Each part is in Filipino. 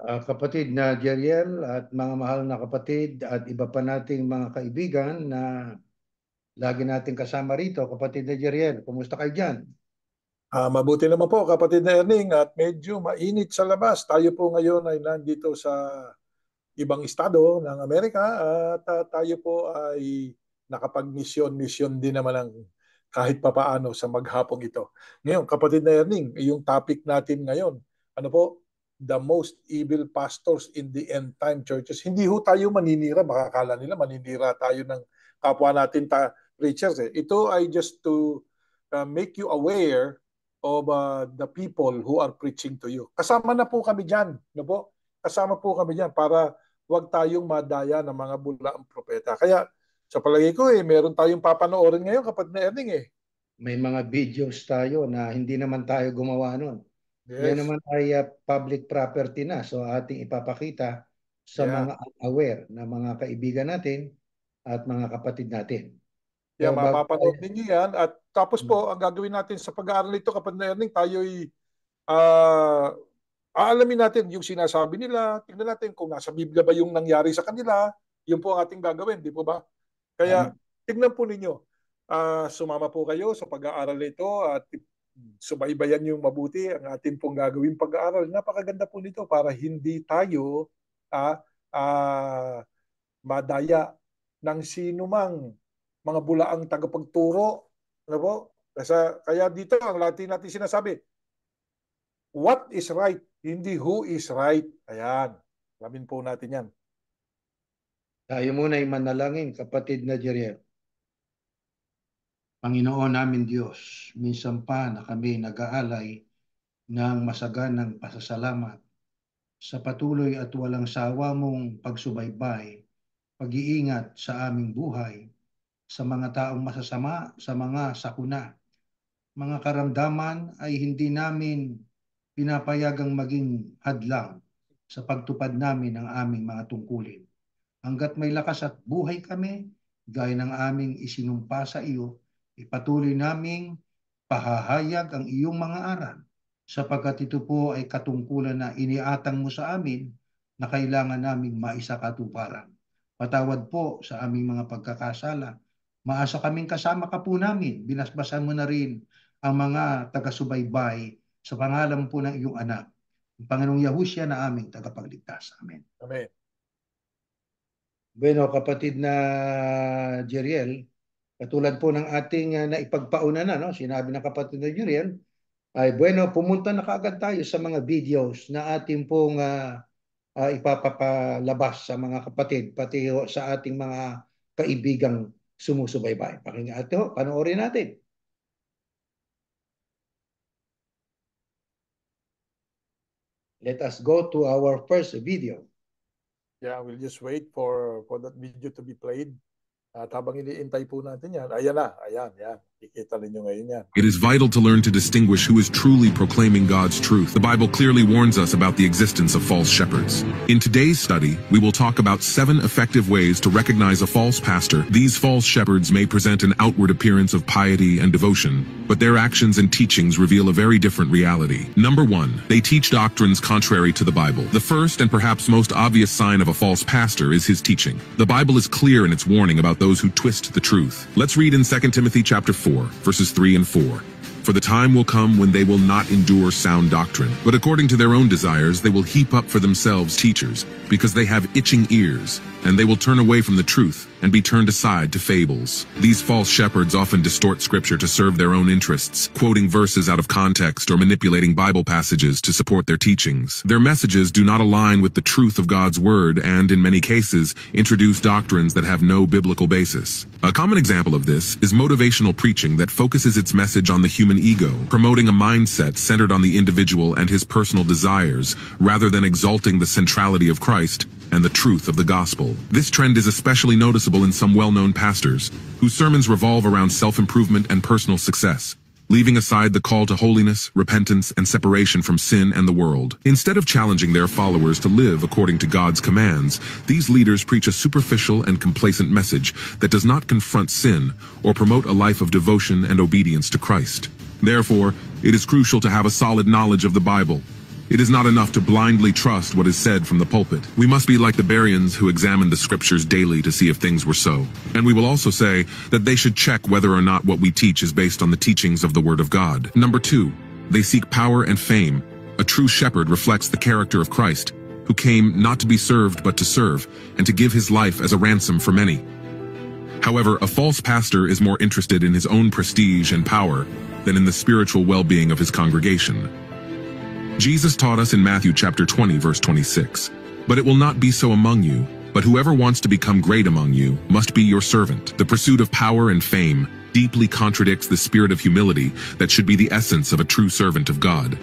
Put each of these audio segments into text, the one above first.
Kapatid na Jeriel at mga mahal na kapatid at iba pa nating mga kaibigan na lagi nating kasama rito. Kapatid na Jeriel, kumusta kayo dyan? Mabuti naman po kapatid na Erning at medyo mainit sa labas. Tayo po ngayon ay nandito sa ibang estado ng Amerika at tayo po ay nakapag-mission din naman ng kahit papaano sa maghapong ito. Ngayon kapatid na Erning, yung topic natin ngayon, ano po? The most evil pastors in the end time churches. Hindi ho tayo maninira, makakala nila maninira tayo ng kapwa natin preachers. Ito ay just to make you aware of the people who are preaching to you. Kasama na po kami dyan. No po? Kasama po kami dyan para huwag tayong madaya ng mga bulaang propeta. Kaya sa palagay ko, meron tayong papanoorin ngayon kapatid na Erning. May mga videos tayo na hindi naman tayo gumawa nun. Yan Yes. naman ay public property na. So ating ipapakita sa mga unaware na mga kaibigan natin at mga kapatid natin. Yeah, So, mapapanood ninyo yan. At tapos po, ang gagawin natin sa pag-aaral nito, kapatid na Erning, tayo'y aalamin natin yung sinasabi nila. Tingnan natin kung nasa Biblia ba yung nangyari sa kanila. Yun po ang ating gagawin, di po ba? Kaya tignan po ninyo. Sumama po kayo sa pag-aaral nito at subaybayan yung mabuti ang ating pong gagawin pag-aaral. Napakaganda po nito para hindi tayo madaya ng sinumang mga bulaang tagapagturo. Ano po? Kaya dito ang natin sinasabi, what is right, hindi who is right. Ayan. Alamin po natin yan. Tayo muna ay manalangin, kapatid na Jeriel. Panginoon namin Diyos, minsan pa na kami nag-aalay ng masaganang pasasalamat sa patuloy at walang sawa mong pagsubaybay, pag-iingat sa aming buhay, sa mga taong masasama, sa mga sakuna. Mga karamdaman ay hindi namin pinapayagang maging hadlang sa pagtupad namin ng aming mga tungkulin. Hanggat may lakas at buhay kami, gaya ng aming isinumpa sa iyo, ipatuloy naming pahahayag ang iyong mga aral, sapagkat ito po ay katungkulan na iniatang mo sa amin na kailangan naming maisakatuparan. Patawad po sa aming mga pagkakasala. Maasa kaming kasama ka po namin. Binasbasan mo na rin ang mga taga-subaybay sa pangalan po ng iyong anak, ang Panginoong Yahushua na aming tagapagligtas. Amen. Amen. Bueno, kapatid na Jeriel, katulad po ng ating naipagpauna na, no? Sinabi ng kapatid na Jeriel, ay bueno, pumunta na kaagad tayo sa mga videos na ating pong ipapapalabas sa mga kapatid, pati sa ating mga kaibigang sumusubaybay. Pakinggan ito, panoorin natin. Let us go to our first video. Yeah, we'll just wait for that video to be played. At habang iniintay po natin yan, ayan. Kikita ninyo ngayon yan. It is vital to learn to distinguish who is truly proclaiming God's truth. The Bible clearly warns us about the existence of false shepherds. In today's study, we will talk about 7 effective ways to recognize a false pastor. These false shepherds may present an outward appearance of piety and devotion, but their actions and teachings reveal a very different reality. Number 1, they teach doctrines contrary to the Bible. The first and perhaps most obvious sign of a false pastor is his teaching. The Bible is clear in its warning about those who twist the truth. Let's read in 2 Timothy chapter 4, verses 3 and 4. For the time will come when they will not endure sound doctrine, but according to their own desires they will heap up for themselves teachers, because they have itching ears, and they will turn away from the truth and be turned aside to fables. These false shepherds often distort scripture to serve their own interests, quoting verses out of context or manipulating Bible passages to support their teachings. Their messages do not align with the truth of God's word and, in many cases, introduce doctrines that have no biblical basis. A common example of this is motivational preaching that focuses its message on the human ego, promoting a mindset centered on the individual and his personal desires, rather than exalting the centrality of Christ and the truth of the gospel. This trend is especially noticeable in some well-known pastors, whose sermons revolve around self-improvement and personal success, leaving aside the call to holiness, repentance, and separation from sin and the world. Instead of challenging their followers to live according to God's commands, these leaders preach a superficial and complacent message that does not confront sin or promote a life of devotion and obedience to Christ. Therefore, it is crucial to have a solid knowledge of the Bible. It is not enough to blindly trust what is said from the pulpit. We must be like the Bereans who examined the scriptures daily to see if things were so. And we will also say that they should check whether or not what we teach is based on the teachings of the Word of God. Number 2, they seek power and fame. A true shepherd reflects the character of Christ, who came not to be served but to serve, and to give his life as a ransom for many. However, a false pastor is more interested in his own prestige and power than in the spiritual well-being of his congregation. Jesus taught us in Matthew chapter 20, verse 26, "But it will not be so among you, but whoever wants to become great among you must be your servant." The pursuit of power and fame deeply contradicts the spirit of humility that should be the essence of a true servant of God.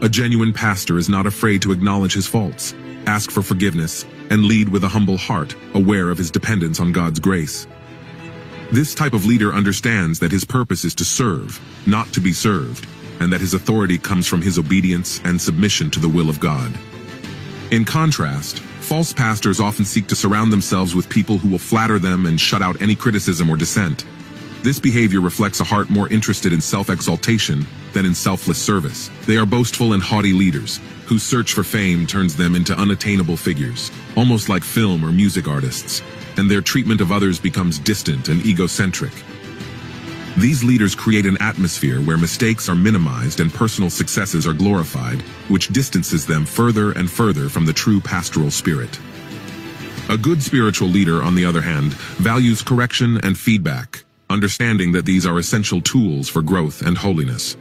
A genuine pastor is not afraid to acknowledge his faults, ask for forgiveness, and lead with a humble heart, aware of his dependence on God's grace. This type of leader understands that his purpose is to serve, not to be served, and that his authority comes from his obedience and submission to the will of God. In contrast, false pastors often seek to surround themselves with people who will flatter them and shut out any criticism or dissent. This behavior reflects a heart more interested in self-exaltation than in selfless service. They are boastful and haughty leaders, whose search for fame turns them into unattainable figures, almost like film or music artists, and their treatment of others becomes distant and egocentric. These leaders create an atmosphere where mistakes are minimized and personal successes are glorified, which distances them further and further from the true pastoral spirit. A good spiritual leader, on the other hand, values correction and feedback, understanding that these are essential tools for growth and holiness.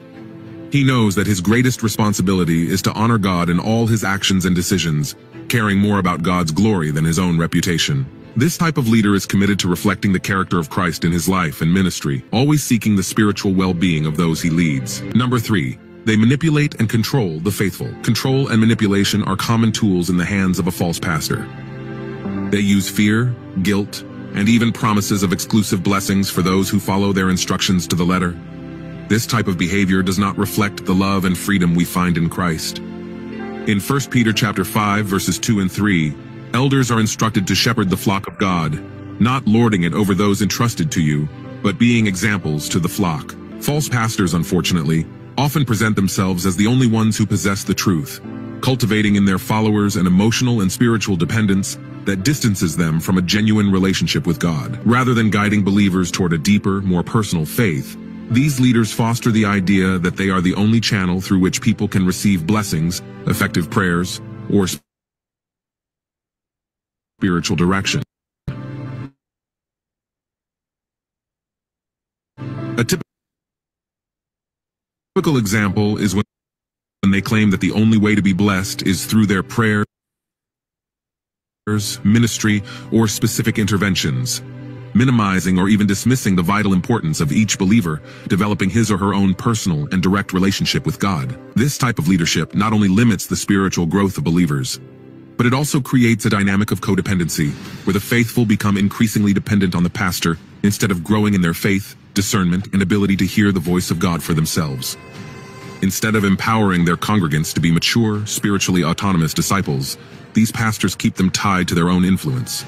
He knows that his greatest responsibility is to honor God in all his actions and decisions, caring more about God's glory than his own reputation. This type of leader is committed to reflecting the character of Christ in his life and ministry, always seeking the spiritual well-being of those he leads. Number 3, they manipulate and control the faithful. Control and manipulation are common tools in the hands of a false pastor. They use fear, guilt, and even promises of exclusive blessings for those who follow their instructions to the letter. This type of behavior does not reflect the love and freedom we find in Christ. In 1 Peter chapter 5, verses 2 and 3, elders are instructed to shepherd the flock of God, not lording it over those entrusted to you, but being examples to the flock. False pastors, unfortunately, often present themselves as the only ones who possess the truth, cultivating in their followers an emotional and spiritual dependence that distances them from a genuine relationship with God. Rather than guiding believers toward a deeper, more personal faith, these leaders foster the idea that they are the only channel through which people can receive blessings, effective prayers, or spiritual direction. A typical example is when they claim that the only way to be blessed is through their prayers, ministry, or specific interventions, minimizing or even dismissing the vital importance of each believer developing his or her own personal and direct relationship with God. This type of leadership not only limits the spiritual growth of believers, but it also creates a dynamic of codependency, where the faithful become increasingly dependent on the pastor instead of growing in their faith, discernment, and ability to hear the voice of God for themselves. Instead of empowering their congregants to be mature, spiritually autonomous disciples, these pastors keep them tied to their own influence,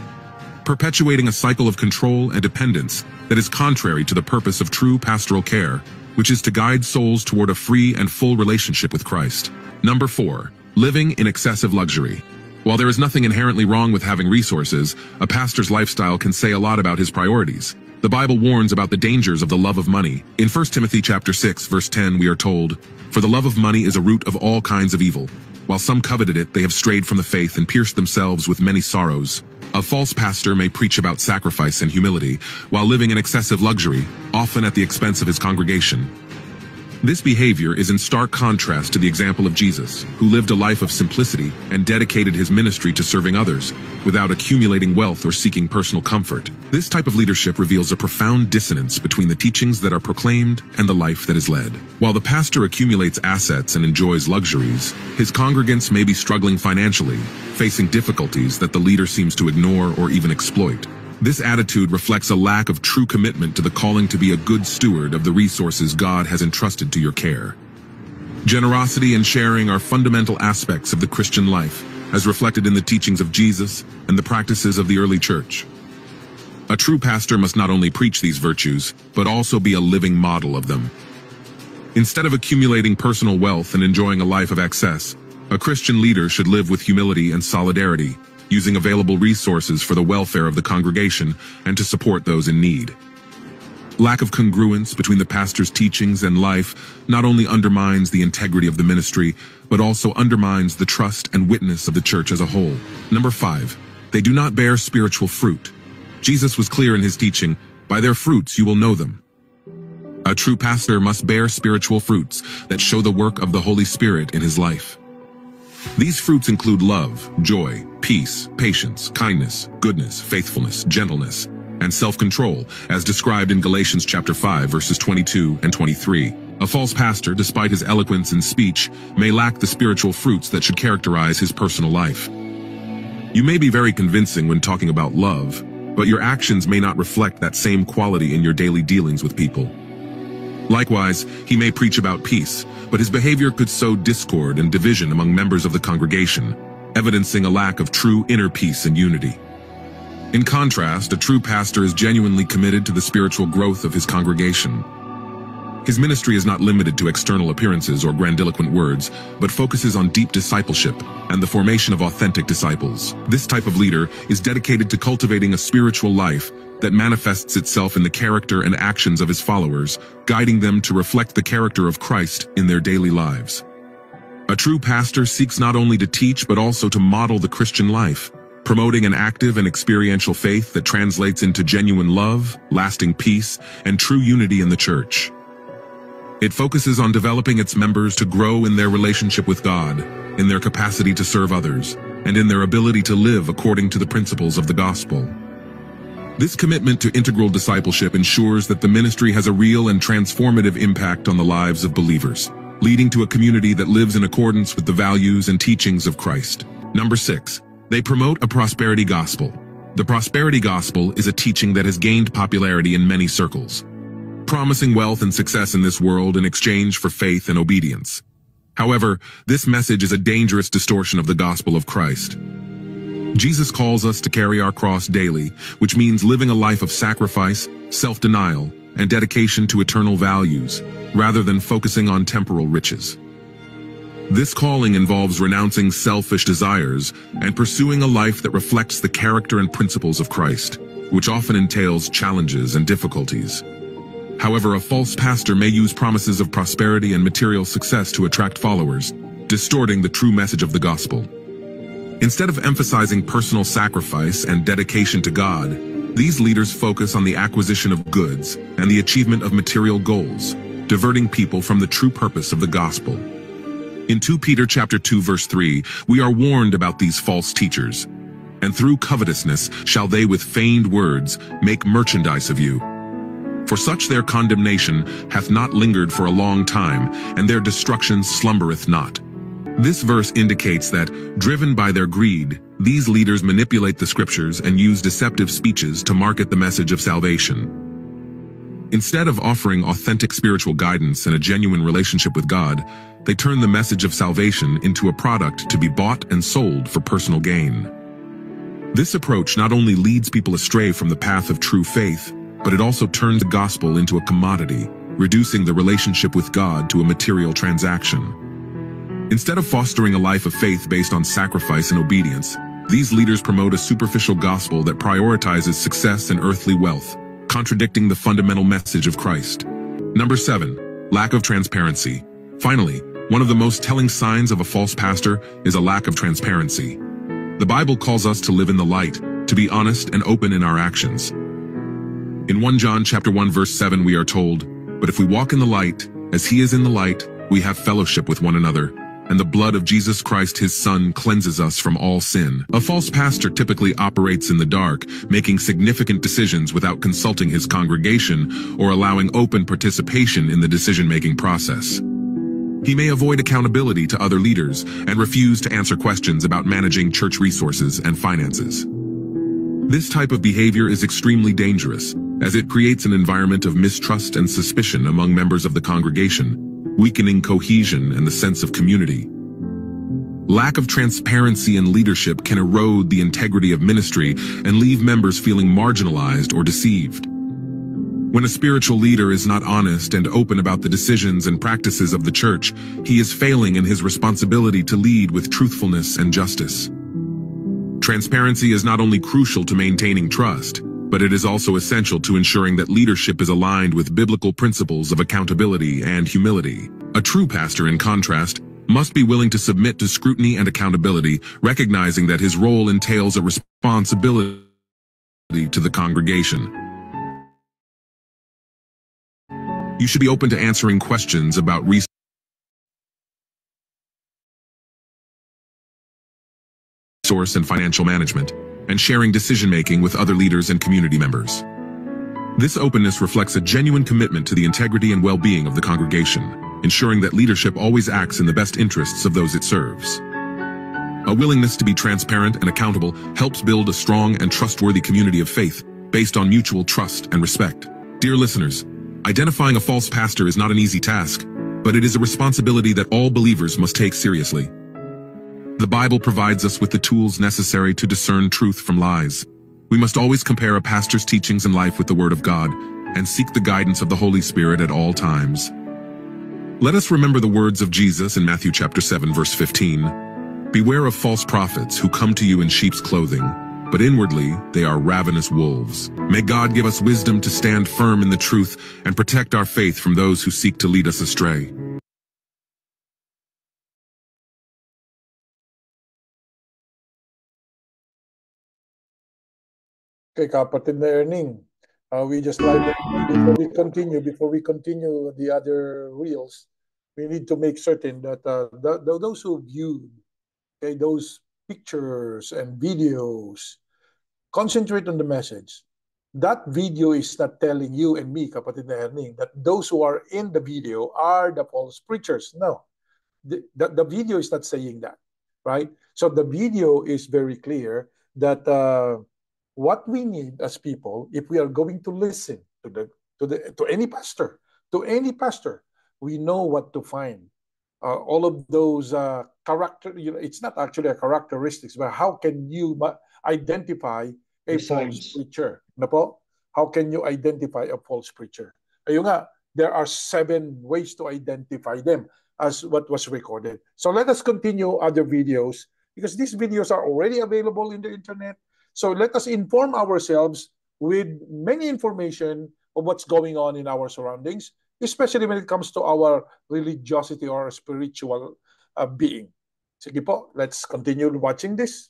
perpetuating a cycle of control and dependence that is contrary to the purpose of true pastoral care, which is to guide souls toward a free and full relationship with Christ. Number 4, living in excessive luxury. While there is nothing inherently wrong with having resources, a pastor's lifestyle can say a lot about his priorities. The Bible warns about the dangers of the love of money. In 1 Timothy chapter 6, verse 10, we are told, "For the love of money is a root of all kinds of evil. While some coveted it, they have strayed from the faith and pierced themselves with many sorrows." A false pastor may preach about sacrifice and humility while living in excessive luxury, often at the expense of his congregation. This behavior is in stark contrast to the example of Jesus, who lived a life of simplicity and dedicated his ministry to serving others, without accumulating wealth or seeking personal comfort. This type of leadership reveals a profound dissonance between the teachings that are proclaimed and the life that is led. While the pastor accumulates assets and enjoys luxuries, his congregants may be struggling financially, facing difficulties that the leader seems to ignore or even exploit. This attitude reflects a lack of true commitment to the calling to be a good steward of the resources God has entrusted to your care. Generosity and sharing are fundamental aspects of the Christian life, as reflected in the teachings of Jesus and the practices of the early church. A true pastor must not only preach these virtues, but also be a living model of them. Instead of accumulating personal wealth and enjoying a life of excess, a Christian leader should live with humility and solidarity, using available resources for the welfare of the congregation and to support those in need. Lack of congruence between the pastor's teachings and life not only undermines the integrity of the ministry, but also undermines the trust and witness of the church as a whole. Number 5, they do not bear spiritual fruit. Jesus was clear in his teaching, "By their fruits you will know them." A true pastor must bear spiritual fruits that show the work of the Holy Spirit in his life. These fruits include love, joy, peace, patience, kindness, goodness, faithfulness, gentleness, and self-control, as described in Galatians chapter 5, verses 22 and 23. A false pastor, despite his eloquence in speech, may lack the spiritual fruits that should characterize his personal life. You may be very convincing when talking about love, but your actions may not reflect that same quality in your daily dealings with people. Likewise, he may preach about peace, but his behavior could sow discord and division among members of the congregation, evidencing a lack of true inner peace and unity. In contrast, a true pastor is genuinely committed to the spiritual growth of his congregation. His ministry is not limited to external appearances or grandiloquent words, but focuses on deep discipleship and the formation of authentic disciples. This type of leader is dedicated to cultivating a spiritual life that manifests itself in the character and actions of his followers, guiding them to reflect the character of Christ in their daily lives. A true pastor seeks not only to teach but also to model the Christian life, promoting an active and experiential faith that translates into genuine love, lasting peace, and true unity in the church. It focuses on developing its members to grow in their relationship with God, in their capacity to serve others, and in their ability to live according to the principles of the gospel. This commitment to integral discipleship ensures that the ministry has a real and transformative impact on the lives of believers, leading to a community that lives in accordance with the values and teachings of Christ. Number 6, they promote a prosperity gospel. The prosperity gospel is a teaching that has gained popularity in many circles, promising wealth and success in this world in exchange for faith and obedience. However, this message is a dangerous distortion of the gospel of Christ. Jesus calls us to carry our cross daily, which means living a life of sacrifice, self-denial, and dedication to eternal values, rather than focusing on temporal riches. This calling involves renouncing selfish desires and pursuing a life that reflects the character and principles of Christ, which often entails challenges and difficulties. However, a false pastor may use promises of prosperity and material success to attract followers, distorting the true message of the gospel. Instead of emphasizing personal sacrifice and dedication to God, these leaders focus on the acquisition of goods and the achievement of material goals, diverting people from the true purpose of the gospel. In 2 Peter chapter 2 verse 3, we are warned about these false teachers. "And through covetousness shall they with feigned words make merchandise of you. For such their condemnation hath not lingered for a long time, and their destruction slumbereth not." This verse indicates that, driven by their greed, these leaders manipulate the scriptures and use deceptive speeches to market the message of salvation. Instead of offering authentic spiritual guidance and a genuine relationship with God, they turn the message of salvation into a product to be bought and sold for personal gain. This approach not only leads people astray from the path of true faith, but it also turns the gospel into a commodity, reducing the relationship with God to a material transaction. Instead of fostering a life of faith based on sacrifice and obedience, these leaders promote a superficial gospel that prioritizes success and earthly wealth, contradicting the fundamental message of Christ. Number 7, lack of transparency. Finally, one of the most telling signs of a false pastor is a lack of transparency. The Bible calls us to live in the light, to be honest and open in our actions. In 1 John chapter 1 verse 7 we are told, "But if we walk in the light, as he is in the light, we have fellowship with one another, and the blood of Jesus Christ his Son cleanses us from all sin." A false pastor typically operates in the dark, making significant decisions without consulting his congregation or allowing open participation in the decision-making process. He may avoid accountability to other leaders and refuse to answer questions about managing church resources and finances. This type of behavior is extremely dangerous, as it creates an environment of mistrust and suspicion among members of the congregation, weakening cohesion and the sense of community. Lack of transparency in leadership can erode the integrity of ministry and leave members feeling marginalized or deceived. When a spiritual leader is not honest and open about the decisions and practices of the church, he is failing in his responsibility to lead with truthfulness and justice. Transparency is not only crucial to maintaining trust, but it is also essential to ensuring that leadership is aligned with biblical principles of accountability and humility. A true pastor, in contrast, must be willing to submit to scrutiny and accountability, recognizing that his role entails a responsibility to the congregation. You should be open to answering questions about resource and financial management, and sharing decision-making with other leaders and community members. This openness reflects a genuine commitment to the integrity and well-being of the congregation, ensuring that leadership always acts in the best interests of those it serves. A willingness to be transparent and accountable helps build a strong and trustworthy community of faith based on mutual trust and respect. Dear listeners, identifying a false pastor is not an easy task, but it is a responsibility that all believers must take seriously. The Bible provides us with the tools necessary to discern truth from lies. We must always compare a pastor's teachings and life with the Word of God and seek the guidance of the Holy Spirit at all times. Let us remember the words of Jesus in Matthew chapter 7, verse 15. Beware of false prophets who come to you in sheep's clothing, but inwardly they are ravenous wolves. May God give us wisdom to stand firm in the truth and protect our faith from those who seek to lead us astray. Okay, kapatid na Erning, we just like before we continue the other reels, we need to make certain that those who viewed those pictures and videos concentrate on the message. That video is not telling you and me, kapatid na Erning, that those who are in the video are the false preachers. No, the video is not saying that, right? So the video is very clear that what we need as people, if we are going to listen to any pastor, we know what to find. All of those character, it's not actually a characteristics, but how can you identify a false preacher? How can you identify a false preacher? Ayun nga, there are 7 ways to identify them as what was recorded. So let us continue other videos because these videos are already available in the internet. So let us inform ourselves with many information of what's going on in our surroundings, especially when it comes to our religiosity or spiritual being. Sige po, let's continue watching this.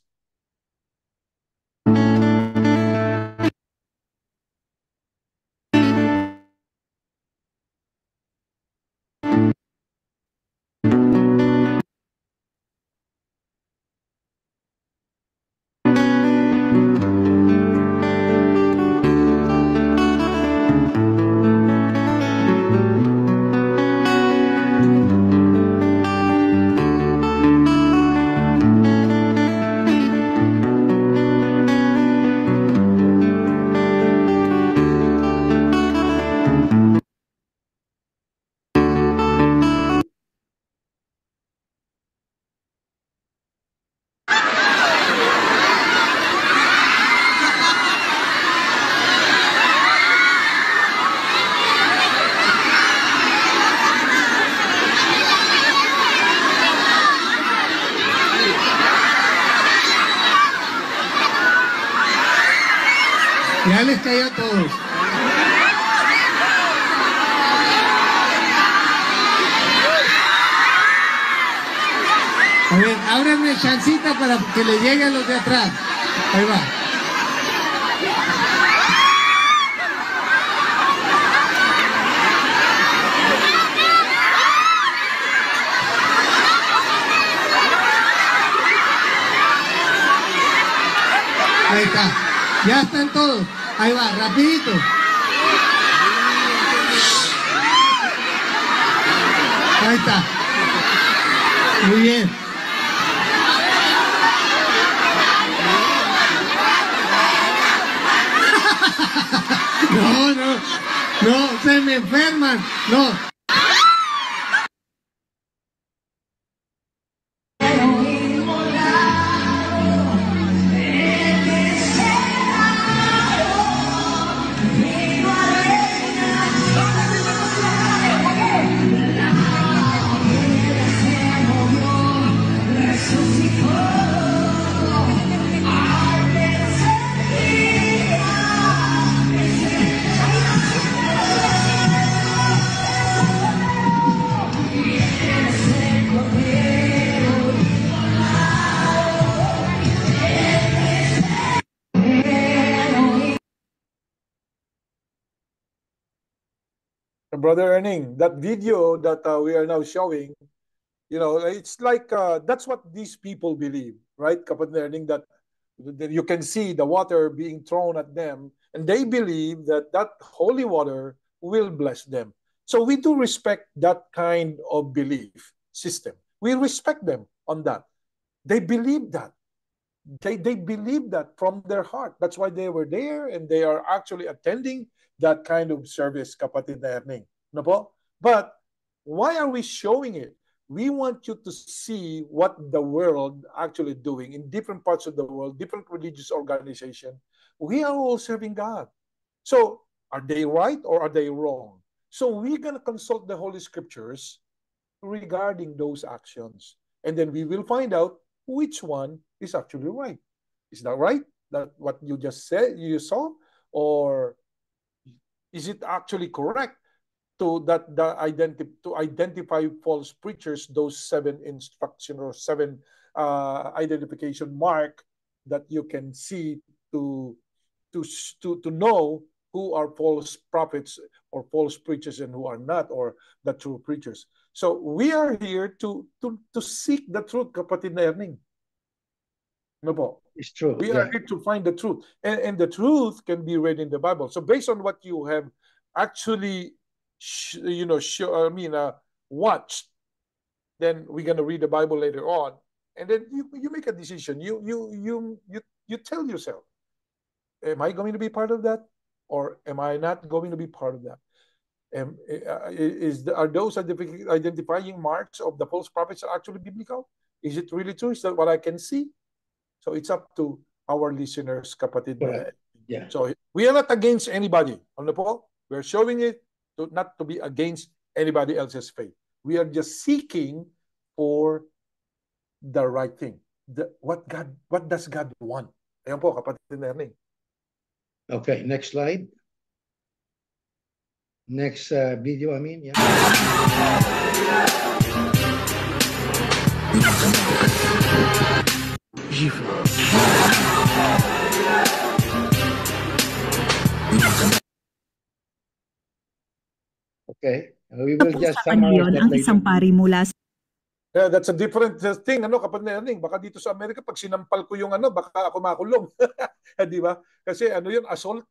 Reales kayo todos. A ver, ábranme chancita para que le lleguen los de atrás. Ahí va. Ahí está. Ya están todos. Ahí va, rapidito. Ahí está. Muy bien. No, se me enferman. No. Brother Erning, that video that we are now showing, you know, it's like that's what these people believe, right? Kapatid Erning, that you can see the water being thrown at them, and they believe that that holy water will bless them. So we do respect that kind of belief system. We respect them on that. They believe that. They believe that from their heart. That's why they were there, and they are actually attending that kind of service, kapatid na Erning. No po? But why are we showing it? We want you to see what the world actually doing in different parts of the world, different religious organizations. We are all serving God. So are they right or are they wrong? So we're going to consult the Holy Scriptures regarding those actions. And then we will find out which one is actually right. Is that right? That what you just said, you saw? Or is it actually correct to identify false preachers, those 7 instruction or 7 identification mark that you can see to know who are false prophets or false preachers and who are not, or the true preachers. So we are here to seek the truth, kapatid na Erning. No po? It's true. We are here to find the truth. And the truth can be read in the Bible. So based on what you have actually watched, then we're going to read the Bible later on. And then you make a decision. You tell yourself, am I going to be part of that? Or am I not going to be part of that? Are those identifying marks of the false prophets actually biblical? Is it really true? Is that what I can see? So it's up to our listeners, kapatid. Right. Yeah. So we are not against anybody. Ano po? We're showing it not to be against anybody else's faith. We are just seeking for the right thing. What does God want? Ayan po, kapatid na Erning. Okay, next slide. Next video, I mean, yeah. Okay, we will just summarize that ang isang later. pari mula Yeah, that's a different thing, kapatid na Erning. Baka dito sa Amerika, pag sinampal ko yung baka ako makulong. Di ba? Kasi yun, assault.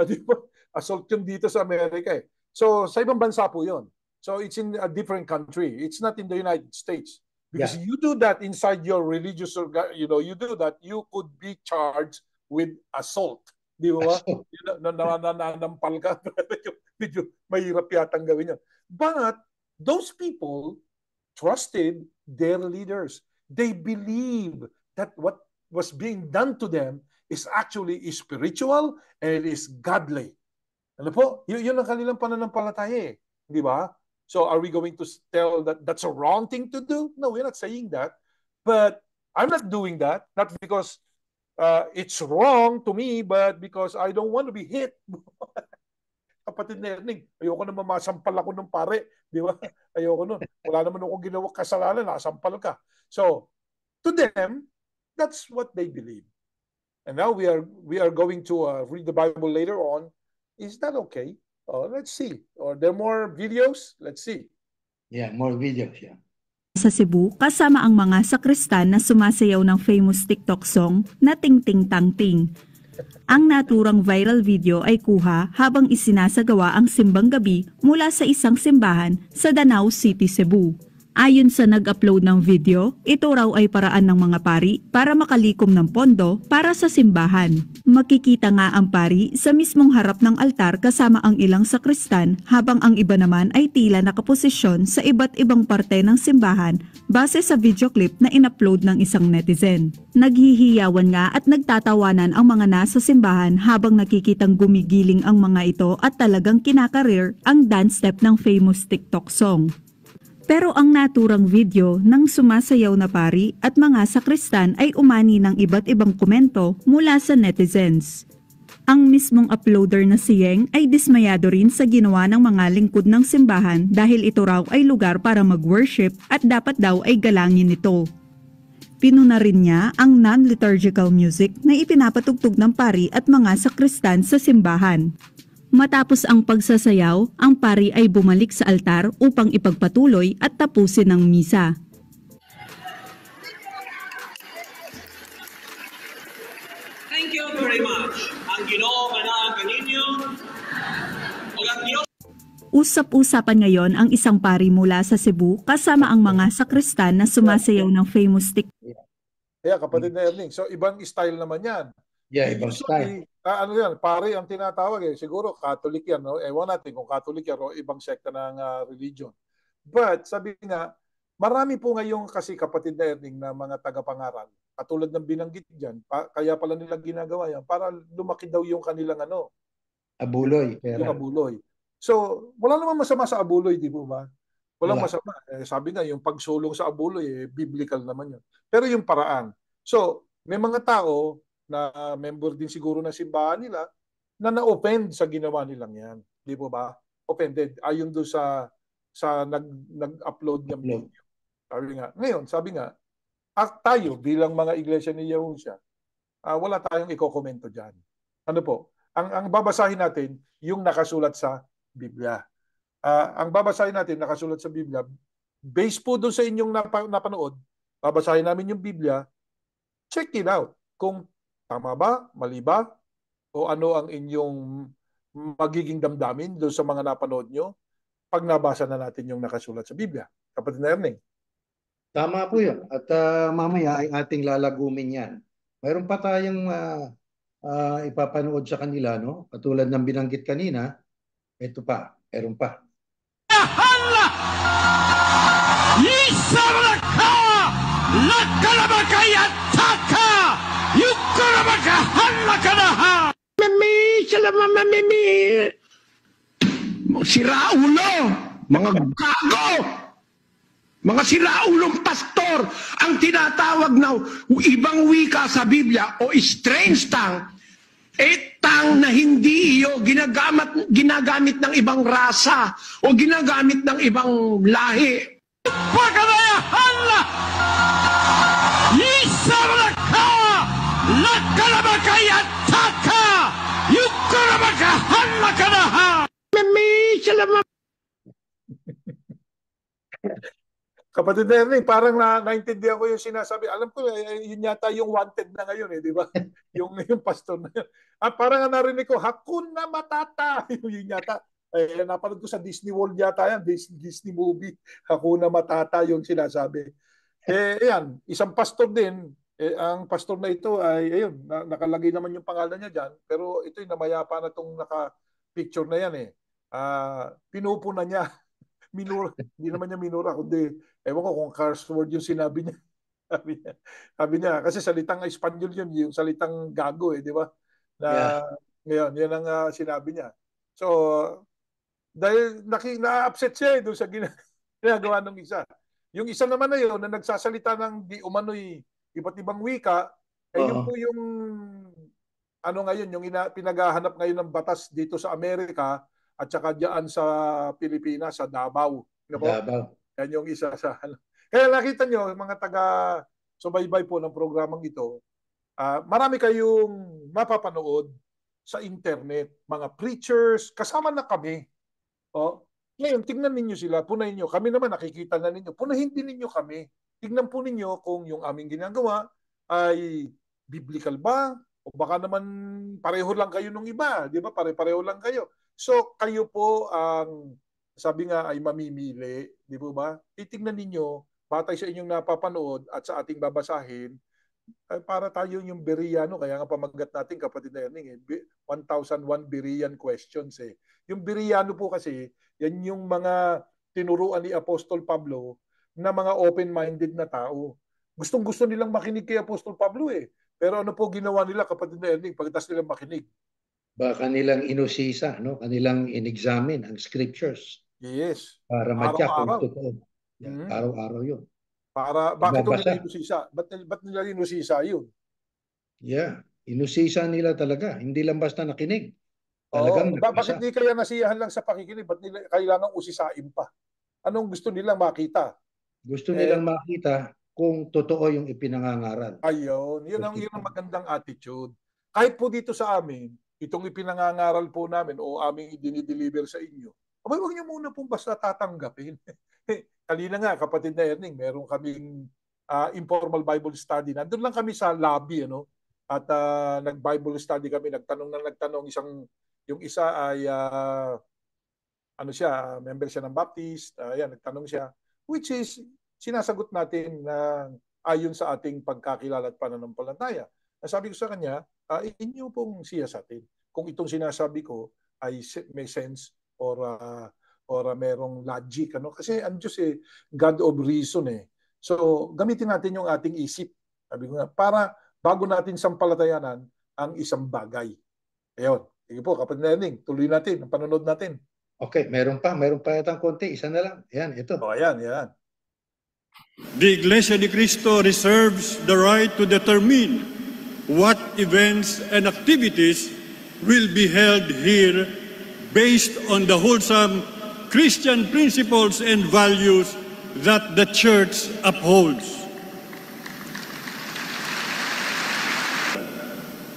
Di ba? Assault yun dito sa Amerika eh. So, sa ibang bansa po yun. So, it's in a different country. It's not in the United States. Because you do that inside your religious, you do that, you could be charged with assault. Di ba? Nanampal ka. Medyo mahirap yatang gawin yun. But, those people trusted their leaders. They believe that what was being done to them is actually spiritual and it is godly. Ano po? Yun ang kanilang pananampalataya eh. Di ba? So are we going to tell that that's a wrong thing to do? No, we're not saying that. But I'm not doing that. Not because it's wrong to me, but because I don't want to be hit. Kapatid na Erning, ayoko naman masampal ako ng pare. Di ba? Ayoko nun. Wala naman akong ginawa kasalanan, nasampal ka. So, to them, that's what they believe. And now we are going to read the Bible later on. Is that okay? Let's see. Or there are more videos? Let's see. Yeah, more videos, yeah. sa Cebu kasama ang mga sakristan na sumasayaw ng famous TikTok song na Ting Ting Tang Ting. Ang naturang viral video ay kuha habang isinasagawa ang simbang gabi mula sa isang simbahan sa Danau City, Cebu. Ayon sa nag-upload ng video, ito raw ay paraan ng mga pari para makalikom ng pondo para sa simbahan. Makikita nga ang pari sa mismong harap ng altar kasama ang ilang sakristan habang ang iba naman ay tila nakaposisyon sa iba't ibang parte ng simbahan base sa video clip na in-upload ng isang netizen. Naghihiyawan nga at nagtatawanan ang mga nasa simbahan habang nakikitang gumigiling ang mga ito at talagang kinakarir ang dance step ng famous TikTok song. Pero ang naturang video ng sumasayaw na pari at mga sakristan ay umani ng iba't ibang komento mula sa netizens. Ang mismong uploader na si Yeng ay dismayado rin sa ginawa ng mga lingkod ng simbahan dahil ito raw ay lugar para mag-worship at dapat daw ay galangin ito. Pinuna rin niya ang non-liturgical music na ipinapatugtog ng pari at mga sakristan sa simbahan. Matapos ang pagsasayaw, ang pari ay bumalik sa altar upang ipagpatuloy at tapusin ang misa. Thank you very much. Ang Ginoo manaan kaninyo. O ang Diyos Usap-usapan ngayon ang isang pari mula sa Cebu kasama ang mga sakristan na sumasayaw ng famous TikTok. Kaya kapatid na Erning, so ibang style naman yan. Yeah, ibang style. Ano yan, pare ang tinatawag eh. Siguro Catholic yan, no? Ewan natin kung Catholic yan o ibang sekta ng religion. But sabi nga, marami po ngayong kasi kapatid na Erning na mga tagapangaral. Katulad ng binanggit dyan, kaya pala nila ginagawa yan para lumaki daw yung kanilang Abuloy. yung abuloy. So, wala naman masama sa abuloy, di po ba? Walang masama. Sabi nga, yung pagsulong sa abuloy, biblical naman yun. Pero yung paraan. So, may mga tao na member din siguro ng simbahan nila na na-offend sa ginawa nilang yan. Di po ba? Offended. Ayon doon sa nag-upload ng video. Sabi nga, tayo bilang mga iglesia ni Yahusha, wala tayong iko-komento dyan. Ano po? Ang babasahin natin, yung nakasulat sa Biblia. Ang babasahin natin, nakasulat sa Biblia, based po doon sa inyong napanood, babasahin namin yung Biblia, check it out. Kung tama ba, mali ba, o ano ang inyong magiging damdamin doon sa mga napanood nyo, pag nabasa na natin yung nakasulat sa Biblia. Kapatid na Erning. Tama po yun. At mamaya ay ating lalagumin yan. Mayroon pa tayong ipapanood sa kanila, no? Katulad ng binanggit kanina, ito pa, meron pa. Siraulo, mga gago, mga siraulong pastor ang tinatawag na ibang wika sa Biblia o strange tongue, tang na hindi iyo ginagamit ng ibang rasa o ginagamit ng ibang lahi. Kapatid na Erning, parang naintindihan ko yung sinasabi. Alam ko, yun yata yung wanted na ngayon, di ba? yung pastor na yun. Parang narinig ko, Hakuna Matata. Yun yata. Napanood ko sa Disney World yata yan, Disney movie. Hakuna Matata yung sinasabi. Yan, isang pastor din. Ang pastor na ito ay, ayun, nakalagay naman yung pangalan niya dyan. Pero ito yung namayapa na itong naka-picture na yan eh. Pinupuna niya. Minura, hindi naman niya minura, kundi ewan ko kung curse word yung sinabi niya. Sabi niya, kasi salitang Espanyol yun, yung salitang gago di ba? Ngayon, yan ang sinabi niya. So, dahil na-upset siya doon sa ginagawa ng isa. Yung isa naman na yun, na nagsasalita ng di umano'y iba't ibang wika, yun po yung ngayon, yung pinaghahanap ngayon ng batas dito sa Amerika, at saka diyan sa Pilipinas, sa Davao. Davao. Yan yung isa sa Kaya nakita nyo, mga taga-subaybay po ng programang ito, marami kayong mapapanood sa internet, mga preachers, kasama na kami. Ngayon, tingnan ninyo sila, punahin nyo. Kami naman nakikita na ninyo. Punahin din ninyo kami. Tingnan po ninyo kung yung aming ginagawa ay biblical ba? O baka naman pareho lang kayo nung iba. Di ba? Pare-pareho lang kayo. So, kayo po ang, sabi nga, ay mamimili, di ba? Titingnan ninyo, batay sa inyong napapanood at sa ating babasahin, para tayo yung Bereano, kaya nga pamagat natin, kapatid na Erning, 1001 Berean questions eh. Yung Bereano po kasi, yan yung mga tinuruan ni Apostol Pablo na mga open-minded na tao. Gustong-gusto nilang makinig kay Apostol Pablo eh. Pero ano po ginawa nila, kapatid na Erning, pagkatapos nilang makinig? Kanilang inusisa, no? Kanilang in-examine ang scriptures. Yes. Para matyak kung totoo. Araw-araw yun. Bakit nila inusisa? Ba't nila inusisa yun? Yeah. Inusisa nila talaga. Hindi lang basta nakinig. Talagang bakit di kaya nasiyahan lang sa pakikinig? Ba't nila kailangan usisain pa? Anong gusto nilang makita? Gusto nilang makita kung totoo yung ipinangangaral. Ayun. Yun ang magandang attitude. Kahit po dito sa amin, itong ipinangangaral po namin o aming idinideliver sa inyo, abay, huwag niyo muna pong basta tatanggapin. Kanina nga, kapatid na Erning, meron kaming informal Bible study. Nandun lang kami sa lobby, ano? At nag-Bible study kami, nagtanong yung isa ay ano siya, member siya ng Baptist, yan, nagtanong siya, which is sinasagot natin na ayon sa ating pagkakilala at pananampalataya. Sabi ko sa kanya, inyo pong siyasatin kung itong sinasabi ko ay may sense or merong logic, ano? Kasi ang Diyos God of reason eh. So, gamitin natin yung ating isip. Sabi ko nga, para bago natin sampalatayanan ang isang bagay. Ayun. Sige po, kapatid Erning, tuloy natin ang panonood natin. Okay, meron pa yatang konti, isa na lang. Yan, ito. Ayan. The Iglesia ni Cristo reserves the right to determine what events and activities will be held here based on the wholesome Christian principles and values that the Church upholds.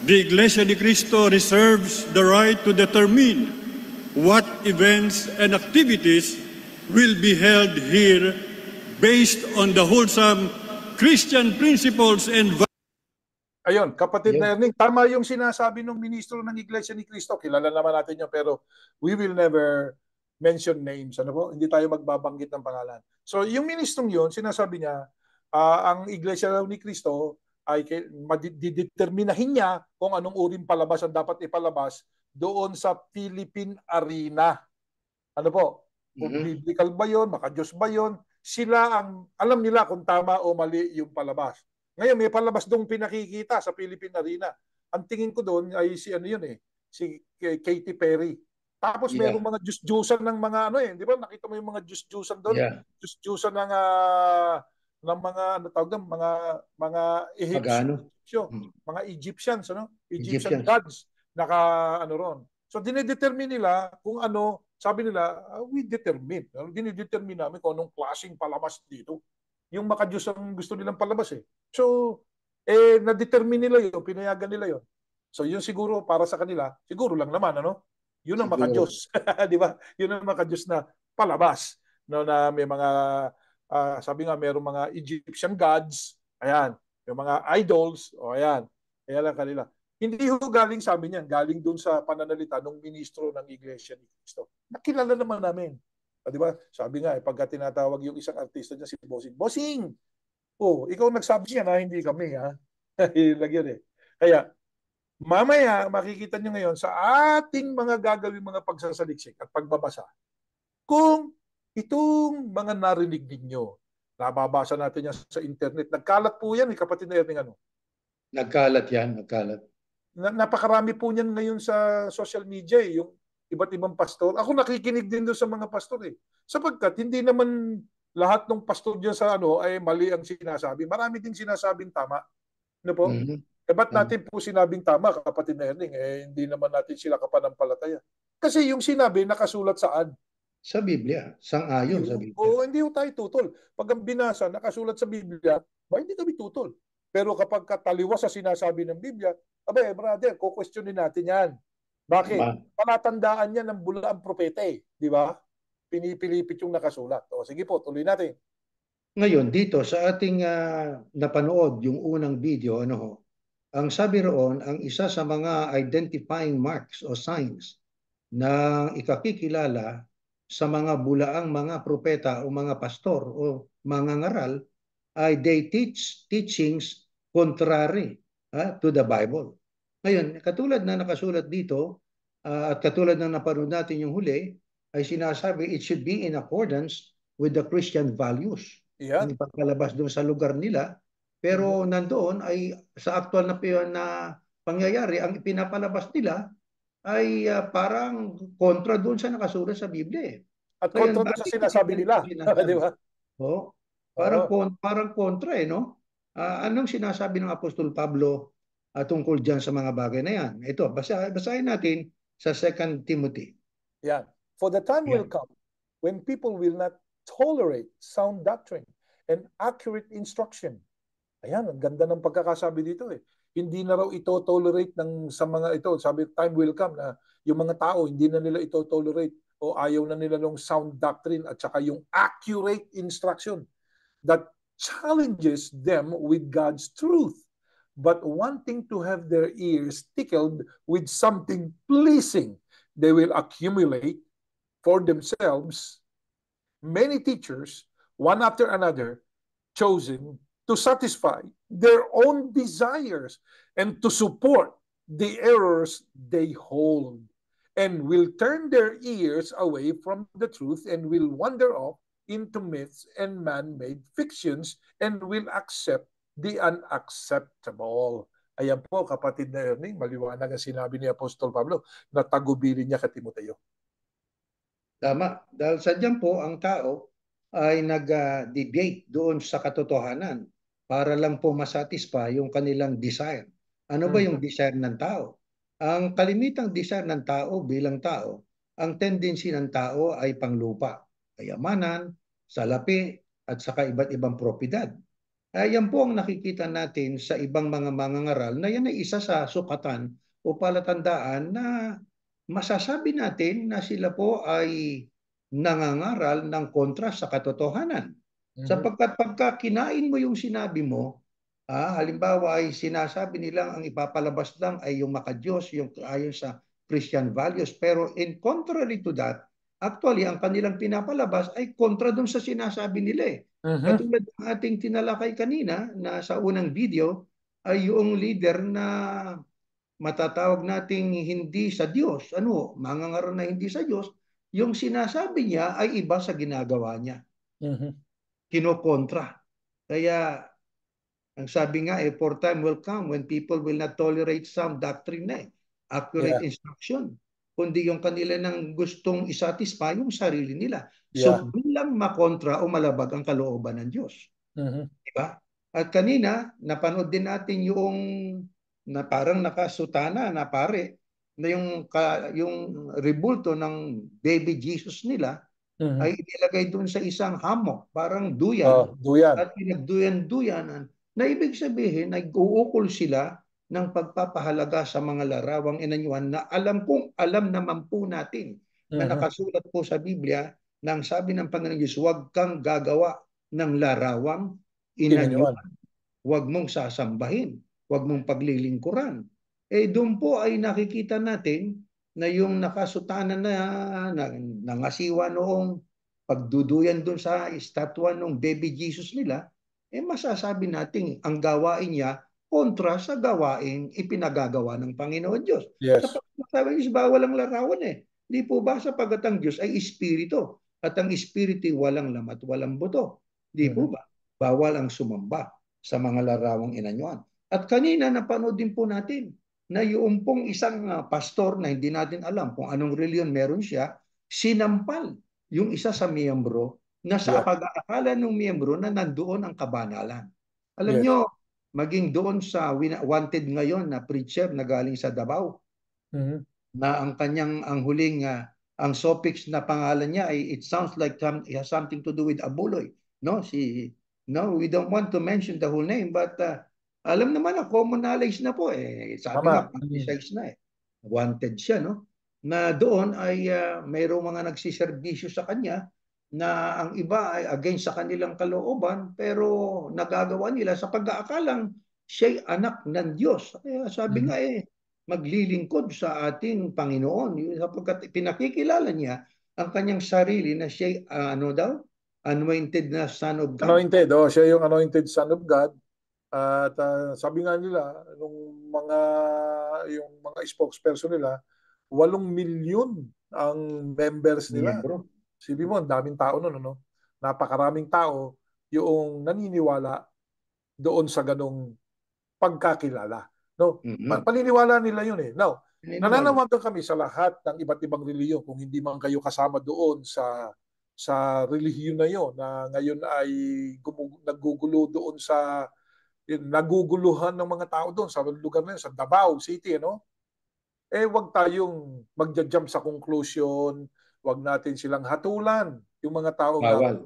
The Iglesia ni Cristo reserves the right to determine what events and activities will be held here based on the wholesome Christian principles and values. Ayun, kapatid na Erning, tama yung sinasabi ng ministro ng Iglesia ni Cristo. Kilala naman natin yun, pero we will never mention names. Ano po? Hindi tayo magbabanggit ng pangalan. So, yung ministrong yun, sinasabi niya, ang Iglesia ni Cristo ay dideterminahin niya kung anong uring palabas ang dapat ipalabas doon sa Philippine arena. Ano po? Kung biblical ba yun? Maka-Diyos ba yun? Sila ang alam nila kung tama o mali yung palabas. Ngayon, may palabas doon pinakikita sa Philippine arena. Ang tingin ko doon ay si ano yun si Katy Perry. Tapos mayroong mga juice-juicean ng mga di ba? Nakita mo yung mga juice-juicean doon? Yeah. Juice-juicean ng mga ano tawag doon, mga Egyptians, Egyptian gods ron. So dinedetermine nila kung ano, sabi nila, we determine. Dinedetermine namin kung anong klaseng palabas dito. Yung maka-Diyos ang gusto nilang palabas So, na-determine nila yun, pinayagan nila yun. So, yun siguro para sa kanila, siguro lang naman, Yun ang maka-Diyos. Di ba? Yun ang maka-Diyos na palabas. Na may mga, sabi nga, mayroong mga Egyptian gods, ayan, yung mga idols, ayan, kaya lang kanila. Hindi galing sa amin yan, galing dun sa pananalita ng ministro ng Iglesia ni Cristo. Nakilala naman namin. Di ba? Sabi nga, pagka tinatawag yung isang artista niya, si Bossing, Bossing! Ikaw nagsabi niya na, hindi kami, Lagyan Kaya, mamaya, makikita niyo ngayon sa ating mga gagawing mga pagsasaliksik at pagbabasa, kung itong mga narinig ninyo, nababasa natin yan sa internet, nagkalat po yan, kapatid na yan, Nagkalat yan, nagkalat. Napakarami po niyan ngayon sa social media, yung iba't ibang pastor. Ako nakikinig din doon sa mga pastor Sapagkat hindi naman lahat ng pastor diyan sa ay mali ang sinasabi. Marami ding sinasabing tama. Ano po? Ba't natin po sinabing tama, kapatid na Erning? Hindi naman natin sila kapanampalataya. Kasi yung sinabi nakasulat saan? Sa Biblia. Sang-ayon sa Biblia. Hindi tayo tutol. Pag ang binasa, nakasulat sa Biblia, hindi kami tutol. Pero kapag kataliwas sa sinasabi ng Biblia, brother, kukwestiyonin natin yan. Bakit? Palatandaan yan ng bulaang propeta di ba? Pinipilipit yung nakasulat. Sige po, tuloy natin. Ngayon, dito sa ating napanood, yung unang video, ang sabi roon, ang isa sa mga identifying marks o signs na ikakikilala sa mga bulaang mga propeta o mga pastor o mga ngaral ay they teach teachings contrary to the Bible. Ngayon, katulad na nakasulat dito at katulad na napanood natin yung huli, ay sinasabi it should be in accordance with the Christian values. Ang ipagkalabas doon sa lugar nila. Pero nandoon ay sa actual na pangyayari, ang ipinapalabas nila ay parang kontra doon sa nakasulat sa Biblia. At kontra doon sa sinasabi nila. Di ba? Parang kontra anong sinasabi ng Apostol Pablo tungkol dyan sa mga bagay na yan? Ito, basahin natin sa 2 Timothy. Yeah. For the time will come when people will not tolerate sound doctrine and accurate instruction. Ayan, ang ganda ng pagkakasabi dito hindi na raw ito-tolerate sa mga ito. Sabi, time will come na yung mga tao, hindi na nila ito-tolerate o ayaw na nila ng sound doctrine at saka yung accurate instruction that challenges them with God's truth, but wanting to have their ears tickled with something pleasing. They will accumulate for themselves many teachers, one after another, chosen to satisfy their own desires and to support the errors they hold, and will turn their ears away from the truth and will wander off into myths and man-made fictions and will accept the unacceptable. Ayan po, kapatid na Erning, maliwanag ang sinabi ni Apostol Pablo na tagubilin niya kay Timoteo. Tama. Dahil sadyang po ang tao ay nag-debate doon sa katotohanan para lang po masatisfy yung kanilang desire. Ano ba yung desire ng tao? Ang kalimitang desire ng tao bilang tao, ang tendency ng tao ay panglupa, kayamanan, salapi, at saka iba't ibang propiedad. Yan po ang nakikita natin sa ibang mga mangangaral na yan ay isa sa sukatan o palatandaan na masasabi natin na sila po ay nangangaral ng kontra sa katotohanan. Sapagkat pagka kinain mo yung sinabi mo, halimbawa ay sinasabi nilang ang ipapalabas lang ay yung makadiyos, yung ayon sa Christian values. Pero in contrary to that, actually ang kanilang pinapalabas ay kontra dun sa sinasabi nila eh. Katulad ng ating tinalakay kanina na sa unang video ay yung leader na matatawag nating hindi sa Diyos. Ano? Mangangaral na hindi sa Diyos. Yung sinasabi niya ay iba sa ginagawa niya. Kinokontra. Kaya ang sabi nga, for time will come when people will not tolerate sound doctrine na accurate instruction, kundi yung kanila nang gustong isatisfy yung sarili nila. So, bilang makontra o malabag ang kalooban ng Diyos. Diba? At kanina, napanood din natin yung na parang nakasutana na pare na yung rebulto ng baby Jesus nila ay inilagay doon sa isang hammock, parang duyan. At pinagduyan-duyanan na ibig sabihin, nag-uukol sila ng pagpapahalaga sa mga larawang inanyuan na alam naman po natin na nakasulat po sa Biblia nang sabi ng Panginoon Diyos, huwag kang gagawa ng larawang inanyuan. Huwag mong sasambahin. Huwag mong paglilingkuran. Doon po ay nakikita natin na yung nakasutanan na nangasiwa noong pagduduyan doon sa estatwa ng baby Jesus nila, masasabi natin ang gawain niya kontra sa gawain ipinagagawa ng Panginoon Diyos. Sapagkat sabi niya, bawal ang larawan Di po ba sapagat ang Diyos ay espiritu at ang espiritu walang lamat, walang buto. Di po ba? Bawal ang sumamba sa mga larawang inanyuan. At kanina napanood din po natin na yung pong isang pastor na hindi natin alam kung anong reliyon meron siya, sinampal yung isa sa miyembro na sa pag-aakala ng miyembro na nandoon ang kabanalan. Alam nyo, maging doon sa wanted ngayon na preacher na galing sa Davao, na ang huling, ang suffix na pangalan niya ay it sounds like it has something to do with Abuloy. No, we don't want to mention the whole name, but alam naman na common knowledge na po sabi nga, publicized na wanted siya, no? Na doon ay mayroong mga nagsiservisyo sa kanya na ang iba ay against sa kanilang kalooban pero nagagawa nila sa pag-aakalang siya'y anak ng Diyos. Kaya sabi nga maglilingkod sa ating Panginoon sapagkat pinakikilala niya ang kanyang sarili na siya'y anointed na Son of God. Anointed, siya yung anointed Son of God. At sabi nga nila, yung mga spokesperson nila, 8 milyon ang members nila. Sabi mo, ang daming tao nun, napakaraming tao yung naniniwala doon sa ganong pagkakilala. No? Paniniwala nila yun Now, nananawagan kami sa lahat ng iba't ibang relihiyon kung hindi man kayo kasama doon sa relihiyon na yun na ngayon ay nagugulo doon sa naguguluhan ng mga tao doon sa lugar na yun, sa Davao City, wag tayong magja-jump sa conclusion, wag natin silang hatulan, yung mga tao. Bawal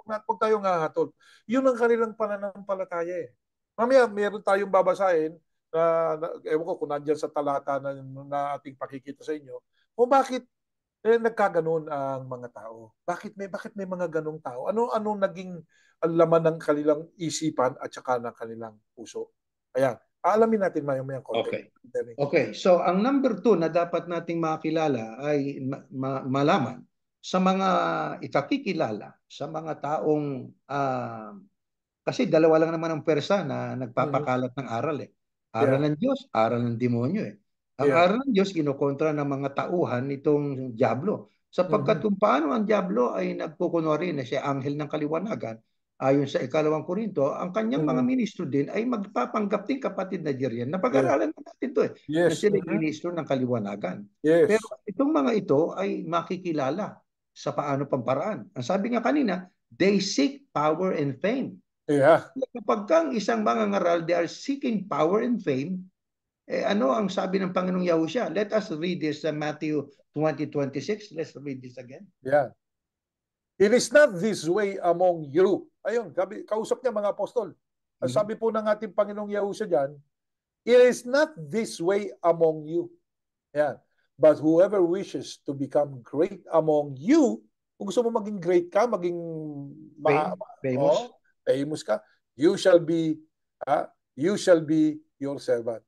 wag tayong hahatol. Yun ang kanilang pananampalataya Mamaya, meron tayong babasahin ewan ko kung nandiyan sa talata na ating pakikita sa inyo, kung bakit nagkaganon ang mga tao. Bakit may mga ganong tao? Ano naging laman ng kanilang isipan at saka ng kanilang puso? Ayan, aalamin natin maya-maya konti. Okay, so ang number 2 na dapat nating makilala ay malaman sa mga ikakikilala, sa mga taong kasi dalawa lang naman ang pwersa na nagpapakalat ng aral eh. Aral ng Diyos, aral ng demonyo eh. Ang aral ng Diyos kinokontra ng mga tauhan nitong Diablo. Sapagkat kung paano ang Diablo ay nagkukunwari na siya anghel ng kaliwanagan, ayon sa 2 Korinto, ang kanyang mga ministro din ay magpapanggap din, kapatid na Jerian. Napag-aralan natin ito eh. Na sila ministro ng kaliwanagan. Pero itong mga ito ay makikilala sa paano pamparaan. Ang sabi nga kanina, they seek power and fame. Kapag ang isang mangangaral, they are seeking power and fame, ano ang sabi ng Panginoong Yahushua? Let us read this Matthew 20:26. Let's read this again. It is not this way among you. Ayun, kausap niya mga apostol. Ang sabi po ng ating Panginoong Yahushua dyan, it is not this way among you. Yan. But whoever wishes to become great among you, kung gusto mo maging great ka, maging famous ka, you shall be your servant.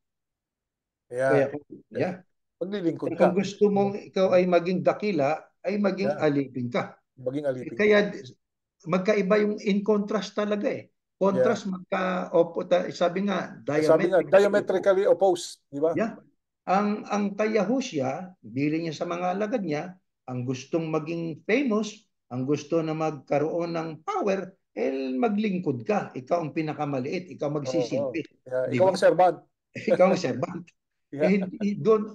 Paglilingkod ka. Kung gusto mong ikaw ay maging dakila, ay maging alipin ka. Kaya magkaiba yung in contrast talaga eh. Contrast sabi nga diametrically opposed, di ba? Ang kay Yahushua, bilang niya sa mga alagad niya, ang gustong maging famous, ang gusto na magkaroon ng power, maglingkod ka. Ikaw ang pinakamaliit, ikaw magsisilbi. Ikaw ang servant. Ikaw ang servant.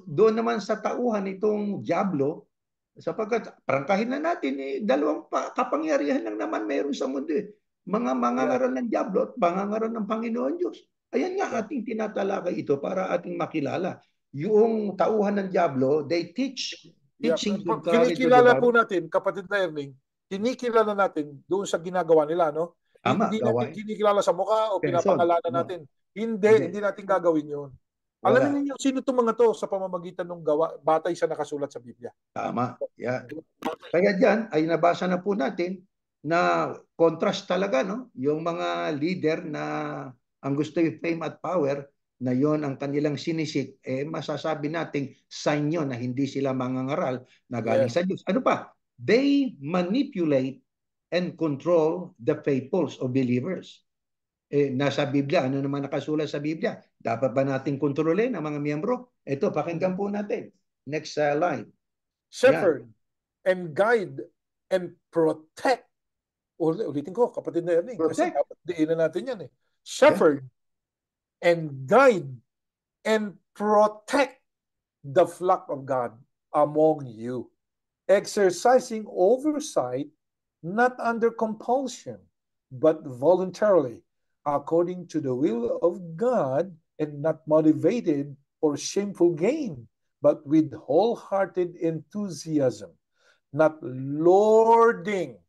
Doon naman sa tauhan itong Diablo, sapagkat prangkahin na natin, dalawang kapangyarihan lang naman mayroon sa mundo eh. Mga mangangaral ng Diablo at mangangaral ng Panginoon Diyos. Ayan nga ating tinatalakay ito para ating makilala. Yung tauhan ng Diablo, they teaching kinikilala po natin, kapatid na Erning, kinikilala natin doon sa ginagawa nila, no? Hindi natin kinikilala sa mukha o pinapangalanan natin. Hindi natin gagawin yun. Alamin niyo sino itong mga to sa pamamagitan ng gawa, batay sa nakasulat sa Biblia. Tama. Kaya dyan ay nabasa na po natin na contrast talaga, no? Yung mga leader na ang gusto yung fame at power, na yon ang kanilang sinisik, masasabi nating sign yun na hindi sila mangangaral na galing sa Diyos. Ano pa? They manipulate and control the faithfuls of believers. Nasa Biblia, ano naman nakasulat sa Biblia? Dapat ba nating kontrolin ang mga miyembro? Ito, pakinggan po natin. Next line. Shepherd and guide and protect. Ulitin ko, kapatid na Erning. Kasi dapat diinan natin yan eh. Shepherd and guide and protect the flock of God among you, exercising oversight not under compulsion, but voluntarily, according to the will of God, and not motivated for shameful gain, but with wholehearted enthusiasm, not lording.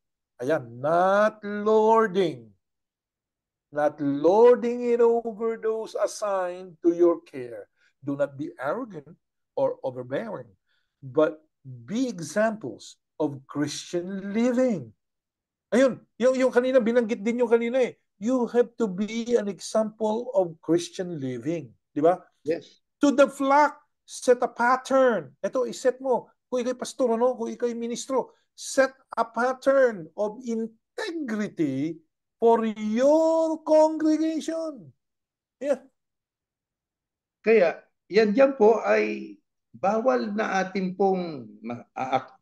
Not lording it over those assigned to your care. Do not be arrogant or overbearing, but be examples of Christian living. Ayun, yung kanina, binanggit din yung kanina eh. You have to be an example of Christian living. Di ba? Yes. To the flock, set a pattern. Ito, iset mo. Kung ikaw'y pastor, kung ikaw'y ministro, set a pattern of integrity for your congregation. Kaya, yan dyan po ay bawal na atin pong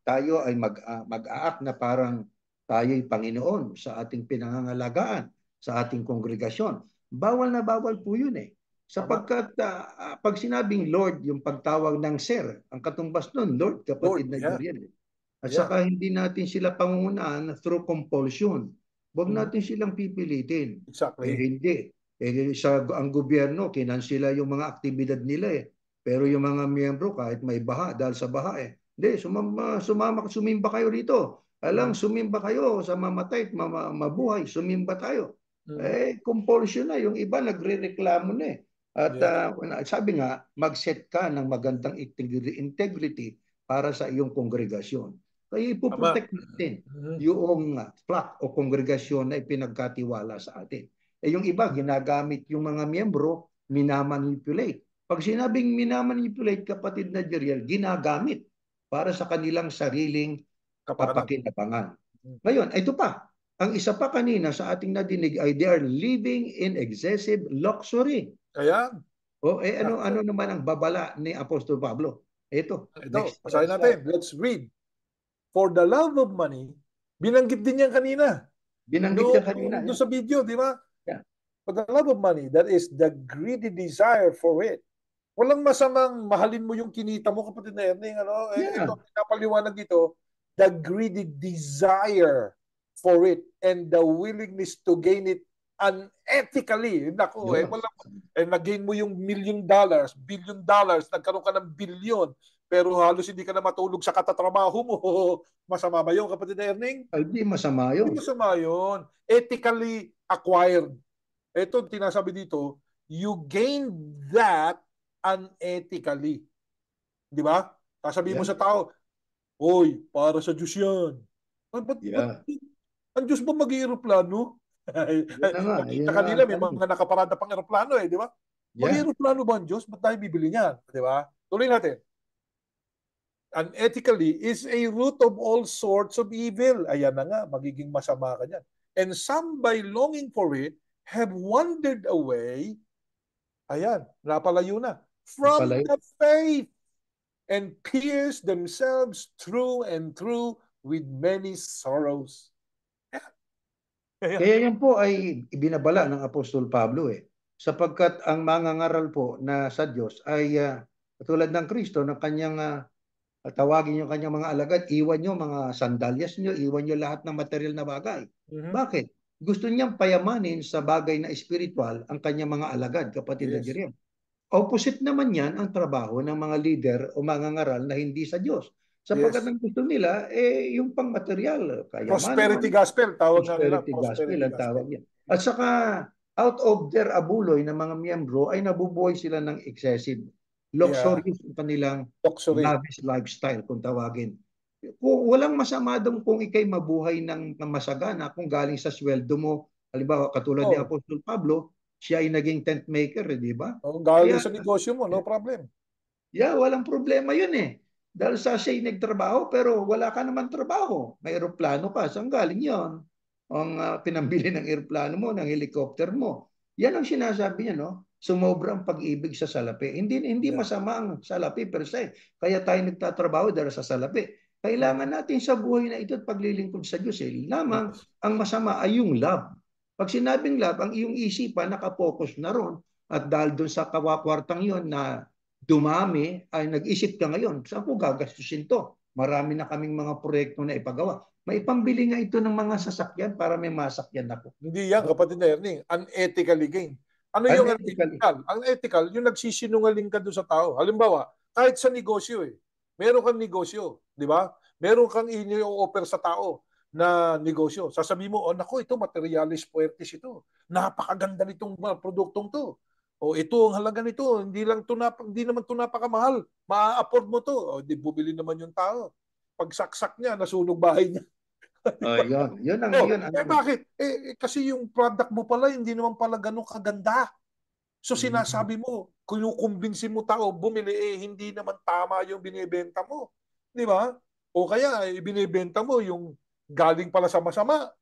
tayo ay mag-aak na parang tayo'y Panginoon sa ating pinangangalagaan, sa ating kongregasyon. Bawal na bawal po yun eh. Sapagkat pag sinabing Lord, yung pagtawag ng Sir, ang katumbas nun, Lord, kapatid na Jerian. At saka hindi natin sila pangungunahan through compulsion. Huwag natin silang pipilitin. Exactly. Hindi. Ang gobyerno, kinansila yung mga aktibidad nila eh. Pero yung mga miyembro, kahit may baha, dahil sa baha eh. Hindi, sumimba kayo rito. Sumimba kayo sa mamatay, mabuhay, sumimba tayo. Compulsion na. Yung iba nagre-reklamo na eh. At Yeah. sabi nga, mag-set ka ng magandang integrity para sa iyong kongregasyon. Kaya Tama. ipoprotect natin yung flock o kongregasyon na ipinagkatiwala sa atin. Yung iba, ginagamit yung mga miyembro, minamanipulate. Pag sinabing minamanipulate, kapatid na Jeriel, ginagamit para sa kanilang sariling kapakinabangan. Ngayon, ito pa. Ang isa pa kanina sa ating nadinig ay they are living in excessive luxury. Kaya, Ano naman ang babala ni Apostol Pablo? Ito, basahin natin. Let's read. For the love of money, binanggit din yan kanina. Binanggit niya kanina. Doon sa video, di ba? Yeah. For the love of money, that is the greedy desire for it. Walang masamang mahalin mo yung kinita mo, kapatid na Erning. Yeah. Ito, pinapaliwanag dito, the greedy desire for it and the willingness to gain it unethically. Naku, nag-gain mo yung $1,000,000, $1 billion, nagkaroon ka ng billion, pero halos hindi ka na matulog sa katatrabaho mo. Masama ba yun, kapatid na Erning? Hindi masama yun. Hindi masama yun. Ethically acquired. Ito, tinasabi dito, you gain that unethically. Di ba? Sasabihin mo sa tao, oy, para sa Diyos yan. Ang Diyos ba mag-aeroplano? Sa kanila, may mga nakaparada pang aeroplano di ba? Mag-aeroplano ba ang Diyos? Ba't tayo bibili niyan? Di ba? Tuloy natin. Unethically is a root of all sorts of evil. Ayan na nga, magiging masama ka dyan. And some by longing for it have wandered away. Ayan, napalayo na. From the faith and pierced themselves through and through with many sorrows. Kaya yan po ay ibinabala ng Apostol Pablo sapagkat ang mangangaral po na sa Diyos ay katulad ng Kristo na kanyang tawagin nyo kanyang mga alagad, iwan nyo mga sandalyas nyo, iwan nyo lahat ng material na bagay. Bakit? Gusto niyang payamanin sa bagay na espiritual ang kanyang mga alagad, kapatid na Jeriel. Opposite naman yan ang trabaho ng mga leader o mga ngaral na hindi sa Diyos. Sapagkat ang gusto nila, yung pang-material. Prosperity gospel, tawag na nila. Prosperity gospel ang tawag yan. At saka, out of their abuloy ng mga miyembro, ay nabubuhay sila ng excessive. Luxurious ang kanilang lavish lifestyle, kung tawagin. Walang masama doon kung ikay mabuhay ng masagana kung galing sa sweldo mo. Halimbawa, katulad ni Apostol Pablo, siya ay naging tent maker, di ba? Galing sa negosyo mo, no problem. Walang problema yun Dahil siya ay nagtrabaho, pero wala ka naman trabaho. May aeroplano ka. Saan galing yun? Ang pinambili ng aeroplano mo, ng helicopter mo. Yan ang sinasabi niya, no? Sumobrang pag-ibig sa salapi. Hindi masama ang salapi per se. Kaya tayo nagtatrabaho dahil sa salapi. Kailangan natin sa buhay na ito at paglilingkod sa Diyos. Lamang ang masama ay yung love. Pag sinabing love, ang iyong isipan nakapokus na ron. At dahil doon sa kawakwartang yon na dumami, ay nag-isip ka ngayon, saan ko gagastusin to? Marami na kaming mga proyekto na ipagawa. May pambili nga ito ng mga sasakyan para may masakyan ako. Hindi yan, kapatid na Erning. Unethically gain. Ano yung unethical? Ang ethical, yung nagsisinungaling ka doon sa tao. Halimbawa, kahit sa negosyo meron kang negosyo, di ba? Meron kang i-offer sa tao na negosyo. Sasabihin mo, naku, ito materialis puertes ito. Napakaganda nitong mga produktong to. Ito ang halaga nito. Hindi naman ito napakamahal. Ma-afford mo to. Di bumili naman yung tao. Pag saksak niya, nasunog bahay niya. Yun ang bakit? Kasi yung product mo pala, hindi naman pala ganun kaganda. So sinasabi mo, kinukumbinsin mo tao, bumili, hindi naman tama yung binibenta mo. Di ba? O kaya, binibenta mo yung galing pala sa masama.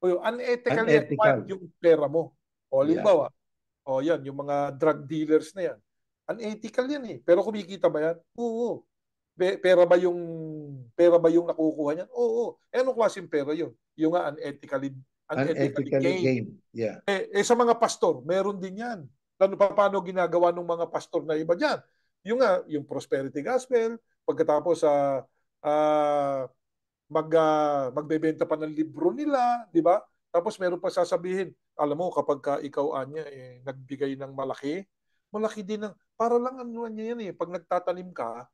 O yung unethically acquired yung pera mo. O halimbawa, yan, yung mga drug dealers na yan. Unethical yan Pero kumikita ba yan? Oo. Pera ba yung nakukuha niyan? Oo. Anong klaseng pera yun? Yung nga unethically gain. Yeah. Sa mga pastor, meron din yan. Paano ginagawa ng mga pastor na iba dyan? Yung prosperity gospel, pagkatapos magbebenta pa ng libro nila, di ba? Tapos meron pa sasabihin, alam mo, kapag ikaw, Anya, nagbigay ng malaki din para lang ano niya yan pag nagtatanim ka,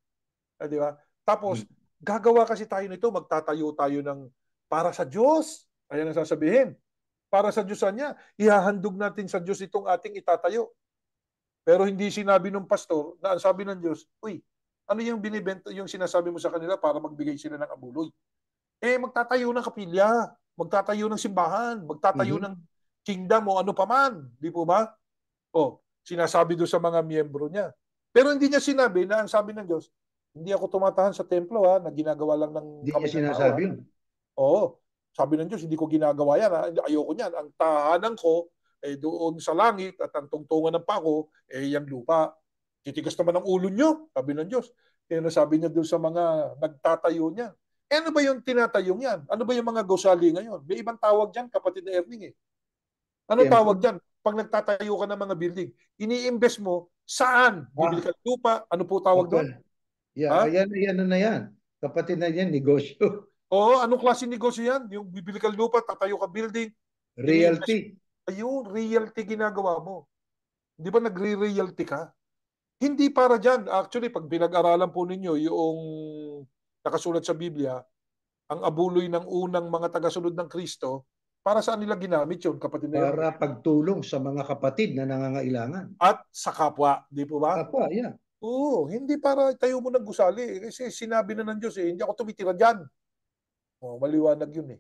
di ba? Tapos, gagawa kasi tayo nito, magtatayo tayo ng para sa Diyos. Ayan ang sasabihin. Para sa Diyos niya, ihahandog natin sa Diyos itong ating itatayo. Di ba? O kaya, ibinibenta pa ng libro nila, di ba? Tapos meron pa sasabihin, alam mo, kapag ikaw, Anya, nagbigay ng malaki, para lang ano niya yan pag nagtatanim ka, di ba? Tapos, gagawa kasi tayo nito, magtatayo tayo ng para sa Diyos. Ayan ang sasabihin. Para sa Diyos niya, ihahandog natin sa Diyos itong ating itatayo. Pero hindi sinabi ng pastor na ang sabi ng Diyos, uy, ano yung binibenta, yung sinasabi mo sa kanila para magbigay sila ng abuloy? Magtatayo ng kapilya, magtatayo ng simbahan, magtatayo Mhm. ng kingdom o ano paman. Di po ba? Sinasabi doon sa mga miyembro niya. Pero hindi niya sinabi na ang sabi ng Diyos, hindi ako tumatahan sa templo na ginagawa lang ng Hindi kamay niya ng tao sinasabi yun. Oo. Sabi ng Diyos, hindi ko ginagawa yan. Ayoko niyan. Ang tahanan ko doon sa langit at ang tungtungan ng pako yung lupa. Titigas naman ang ulo nyo, sabi ng Diyos. Kaya nasabi niya doon sa mga nagtatayo niya. Ano ba yung tinatayong yan? Ano ba yung mga gusali ngayon? May ibang tawag dyan, kapatid na Erning Ano Templo. tawag dyan? Pag nagtatayo ka ng mga building, ini-invest mo saan? Bibili ka ng lupa? Ano po tawag doon? Okay. Yeah, Ha? ayan na yan. Kapatid na yan, negosyo. Oo, anong klase negosyo yan? Yung bibili ka ng lupa, tatayo ka building, ini-invest. Realty. Ayun, realty ginagawa mo. Di ba nagre-realty ka? Hindi para dyan. Actually, pag pinag-aralan po ninyo yung nakasulat sa Biblia, ang abuloy ng unang mga tagasunod ng Kristo, para saan nila ginamit yun, kapatid na Ernie? Para pagtulong sa mga kapatid na nangangailangan. At sa kapwa, di po ba? Kapwa, yeah. Oo, hindi para tayo mo ng gusali. Kasi sinabi na ng Diyos hindi ako tumitira dyan. Maliwanag yun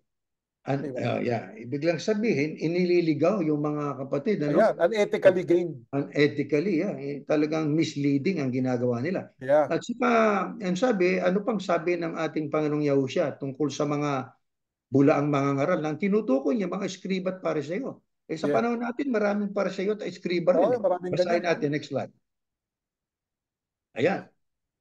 Yeah. Ibig lang sabihin, inililigaw yung mga kapatid. Ayan, unethically gained. Unethically, yeah. Talagang misleading ang ginagawa nila. Yeah. At saka, ang sabi, ano pang sabi ng ating Panginoong Yahushua tungkol sa mga bulaang mga ngaral na tinutukoy niya, mga eskriba at pariseyo. Sa panahon natin, maraming pariseyo at eskriba rin. Maraming Basahin ganyan. natin, next slide. Ayan.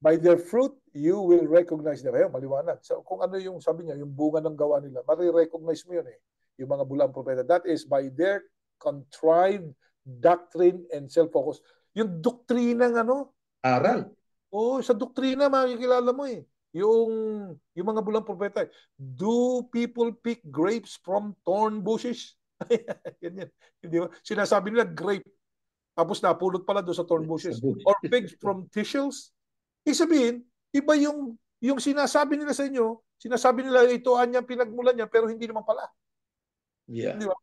By their fruit, you will recognize them. Ayun, maliwanag. So, kung ano yung sabi niya, yung bunga ng gawa nila, marirecognize mo yun yung mga bulaang propeta. That is by their contrived doctrine and self-focus. Yung doktrina ng Aral. Sa doktrina, makikilala mo yung mga bulaang propeta. Do people pick grapes from thorn bushes? Ganyan. Hindi ba? Sinasabi nila grape. Tapos napulot pala doon sa thorn bushes. Or pigs from thistles. Sabihin, iba yung sinasabi nila sa inyo, sinasabi nila ito ang pinagmulan niya, pero hindi naman pala. Yeah. Di ba?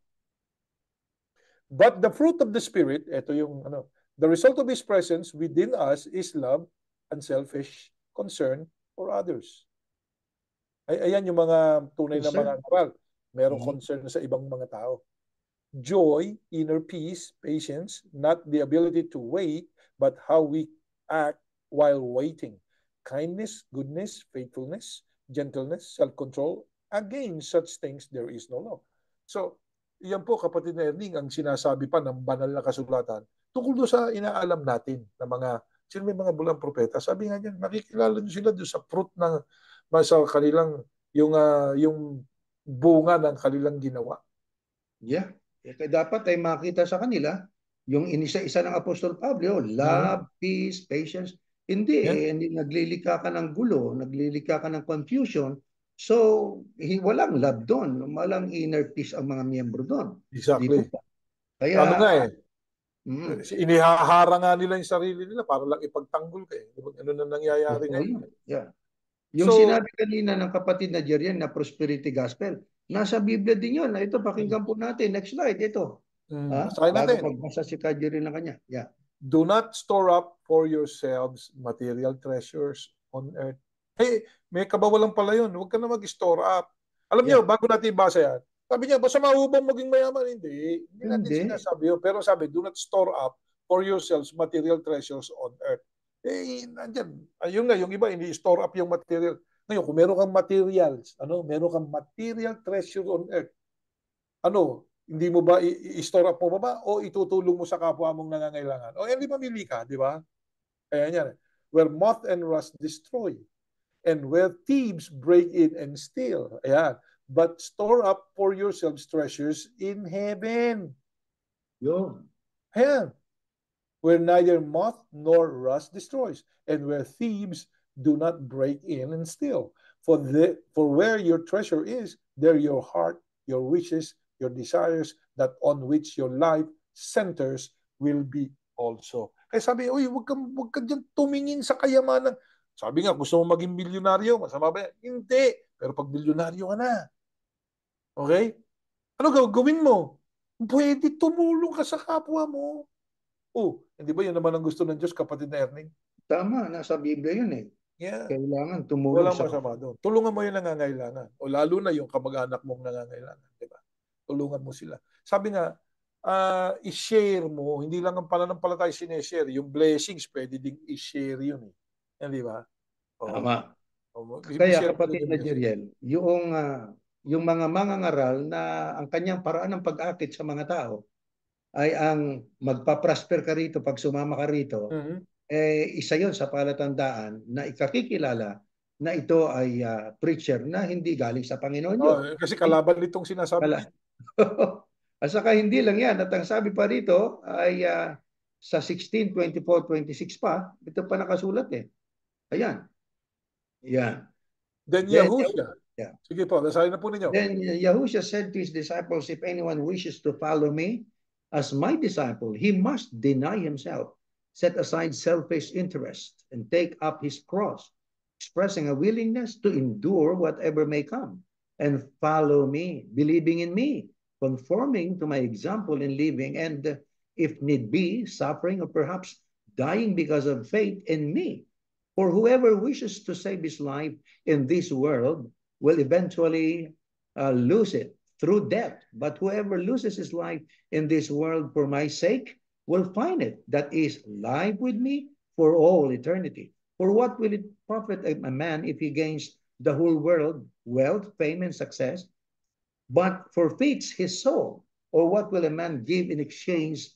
But the fruit of the Spirit, ito yung the result of His presence within us is love, unselfish concern for others. Ayan yung mga tunay na mga aral. Merong concern sa ibang mga tao. Joy, inner peace, patience, not the ability to wait, but how we act while waiting. Kindness, goodness, faithfulness, gentleness, self-control. Against such things, there is no law. So, yan po, kapatid na Erning, ang sinasabi pa ng banal na kasulatan tungkol doon sa inaalam natin na mga, sino may mga bulang propeta. Sabi nga niyan, nakikilala nyo sila doon sa fruit ng, sa kanilang, yung bunga ng kanilang ginawa. Yeah. Dapat ay makita sa kanila yung inisa-isa ng Apostol Pablo, love, peace, patience. Hindi naglilika ka ng gulo, naglilika ka ng confusion. So, walang love doon, walang inner peace ang mga miyembro doon. Exactly. Kaya, inihahara nga nila yung sarili nila para lang ipagtanggol kayo. Ano na nangyayari ngayon? Yeah. Yung sinabi kanina ng kapatid na Jerian na prosperity gospel, nasa Biblia din yun. Ito, pakinggan po natin. Next slide, ito. Bago pagbasa si Jerian na kanya. Yeah. Do not store up for yourselves material treasures on earth. May kabawalan pala yun. Huwag ka na mag-store up. Alam niyo, bago natin ibasa yan, sabi niya, basta maubang maging mayaman. Hindi natin sinasabi yun. Pero sabi, do not store up for yourselves material treasures on earth. Nandyan. Ayun nga, yung iba, hindi store up yung material. Ngayon, kung meron kang materials, meron kang material treasure on earth, hindi mo ba i-store up mo ba o itutulong mo sa kapwa mong nangangailangan? O hindi mamili ka, di ba? Kaya yan. Where moth and rust destroy, and where thieves break in and steal. Ayan. But store up for yourselves treasures in heaven. Yun. Ayan. Where neither moth nor rust destroys, and where thieves do not break in and steal. For where your treasure is, there your heart, your wishes, your desires, that on which your life centers will be also. Kaya sabi, huwag ka dyan tumingin sa kayamanan. Sabi nga, gusto mo maging milyonaryo, masama ba yan? Hindi. Pero pag milyonaryo ka na, okay? Ano gawin mo? Pwede tumulong ka sa kapwa mo. Hindi ba yun naman ang gusto ng Diyos, kapatid na Erning? Tama, nasa Biblia yun eh. Yeah. Kailangan tumulong Walang sa masama doon. Tulungan mo yung nangangailangan. O lalo na yung kamag-anak mong nangangailangan. Diba? Tulungan mo sila. Sabi nga, i-share mo. Hindi lang ang pananampalataya sineshare. Yung blessings, pwede ding i-share yun. Di ba? Tama. Kaya kapatid na Jeriel, yung mga mangangaral na ang kanyang paraan ng pag-akit sa mga tao ay ang magpa-prosper ka rito pag sumama ka rito, isa yon sa palatandaan na ikakikilala na ito ay preacher na hindi galing sa Panginoon Diyos. Kasi kalaban nitong sinasabi. At saka hindi lang yan. At ang sabi pa rito ay sa 16, 24, 26 pa, ito pa nakasulat eh. Ayan. Yan. Then Yahushua. Sige po, basahin na po ninyo. Then Yahushua said to his disciples, if anyone wishes to follow me as my disciple, he must deny himself, set aside selfish interest, and take up his cross, expressing a willingness to endure whatever may come, and follow me, believing in me, conforming to my example in living, and if need be, suffering or perhaps dying because of faith in me. For whoever wishes to save his life in this world will eventually lose it through death. But whoever loses his life in this world for my sake will find it. That is life with me for all eternity. For what will it profit a man if he gains the whole world, wealth, fame, and success, but forfeits his soul? Or what will a man give in exchange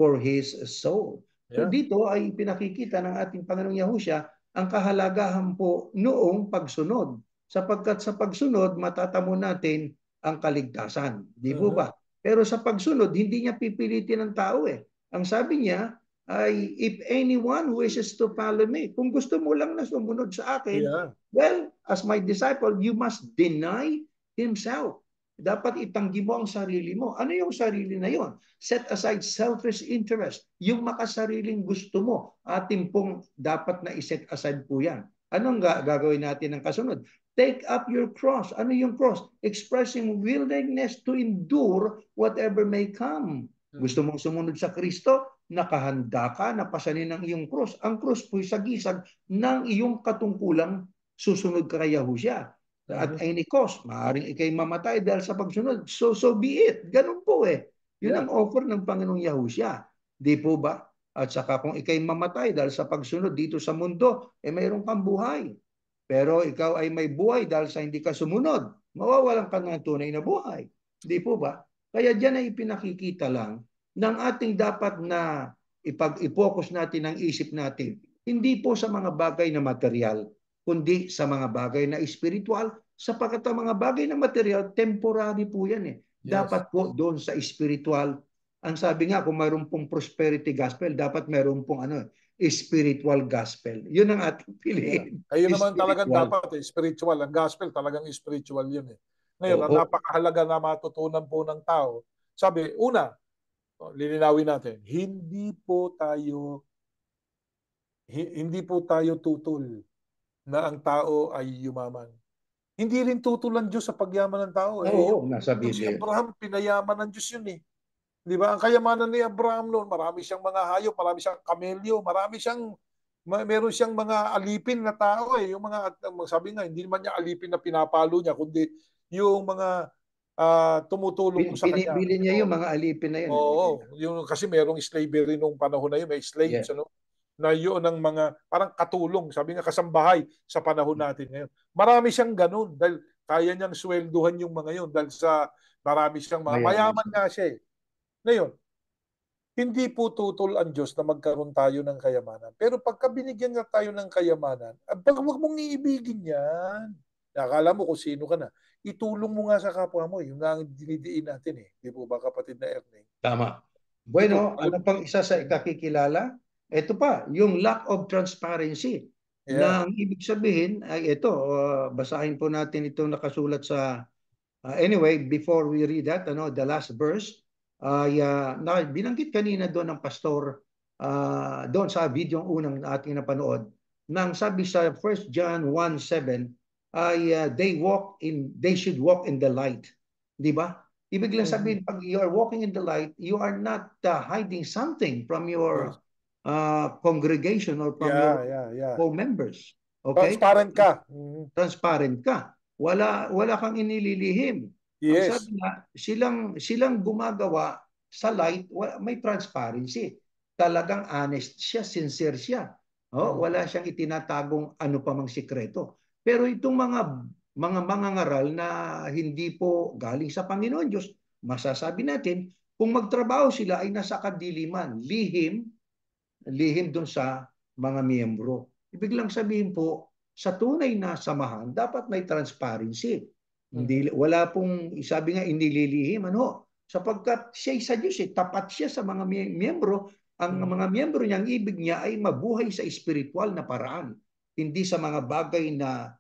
for his soul? So dito ay pinakikita ng ating Panginoong Yahushua ang kahalagahan po noong pagsunod. Sapagkat sa pagsunod, matatamo natin ang kaligtasan. Di po ba? Pero sa pagsunod, hindi niya pipilitin ng tao eh. Ang sabi niya ay, if anyone wishes to follow me, kung gusto mo lang na sumunod sa akin, well, as my disciple, you must deny himself. Dapat itanggi mo ang sarili mo. Ano yung sarili na yon? Set aside selfish interest. Yung makasariling gusto mo, ating pong dapat na iset aside po yan. Anong gagawin natin ng kasunod? Take up your cross. Ano yung cross? Expressing willingness to endure whatever may come. Gusto mong sumunod sa Kristo? Nakahanda ka na pasanin ng iyong cross. Ang cross po'y sagisag ng iyong katungkulang susunod ka kay Yahushua. At any cost, maaaring ikay mamatay dahil sa pagsunod. So be it. Ganun po eh. Yun ang offer ng Panginoong Yahushua. Di po ba? At saka kung ikay mamatay dahil sa pagsunod dito sa mundo, mayroon kang buhay. Pero ikaw ay may buhay dahil sa hindi ka sumunod. Mawawalan ka ng tunay na buhay. Di po ba? Kaya dyan ay ipinakikita lang ng ating dapat na i-focus natin ang isip natin. Hindi po sa mga bagay na material, kundi sa mga bagay na espiritual, sapagkat ang mga bagay na material, temporary po yan eh. Dapat po doon sa espiritual. Ang sabi nga, kung mayroon pong prosperity gospel, dapat mayroon pong spiritual gospel. Yun ang ating piliin. Ayun naman talagang dapat spiritual. Ang gospel talagang spiritual yun eh. Ngayon, ang napakahalaga na matutunan po ng tao. Sabi, una, lilinawin natin, hindi po tayo tutol na ang tao ay yumaman. Hindi rin tutol ang Diyos sa pagyaman ng tao. Nasa Biblia. Si Abraham, pinayaman ng Diyos yun eh. Di ba? Ang kayamanan ni Abraham noon, marami siyang mga hayop, marami siyang kamelyo, meron siyang mga alipin na tao eh. Yung mga, sabi nga, hindi naman niya alipin na pinapalo niya, kundi yung mga tumutulong sa kanya. Binibili niya yung mga alipin na yun. Yung, kasi merong slavery nung panahon na yun, may slaves, na yun ang mga, parang katulong, sabi nga kasambahay sa panahon natin ngayon. Marami siyang ganun, dahil kaya niyang swelduhan yung mga yun, dahil sa marami siyang mga, mayaman nga siya eh. Ngayon, hindi po tutol ang Diyos na magkaroon tayo ng kayamanan. Pero pagka binigyan nga tayo ng kayamanan, wag mong iibigin yan. Akala mo kung sino ka na. Itulong mo nga sa kapwa mo. Yung nga ang dinidiin natin eh. Di po ba kapatid na Erning? Tama. Bueno, ano pang isa sa ikakikilala? Ito pa, yung lack of transparency. Na ang ibig sabihin ay ito, basahin po natin itong nakasulat sa, anyway, before we read that, the last verse, binanggit kanina doon ng pastor doon sa video unang ating napanood nang sabi sa 1 John 1:7 ay they should walk in the light, di ba? Ibig lang sabihin, pag you are walking in the light, you are not hiding something from your congregation or from your Yeah. co-members. Okay? Transparent ka. Transparent ka. Wala kang inililihim. Ang Yes. sabi nga, silang gumagawa sa light, may transparency. Talagang honest siya, sincere siya. Wala siyang itinatagong ano pa mang sikreto. Pero itong mga mangangaral na hindi po galing sa Panginoon Diyos, masasabi natin, kung magtrabaho sila ay nasa kadiliman, lihim dun sa mga miyembro. Ibig lang sabihin po, sa tunay na samahan, dapat may transparency. Wala pong, sabi nga, inililihim, sapagkat siya sa Diyos, tapat siya sa mga miyembro. Ang mga miyembro niya, ang ibig niya ay mabuhay sa espiritual na paraan, hindi sa mga bagay na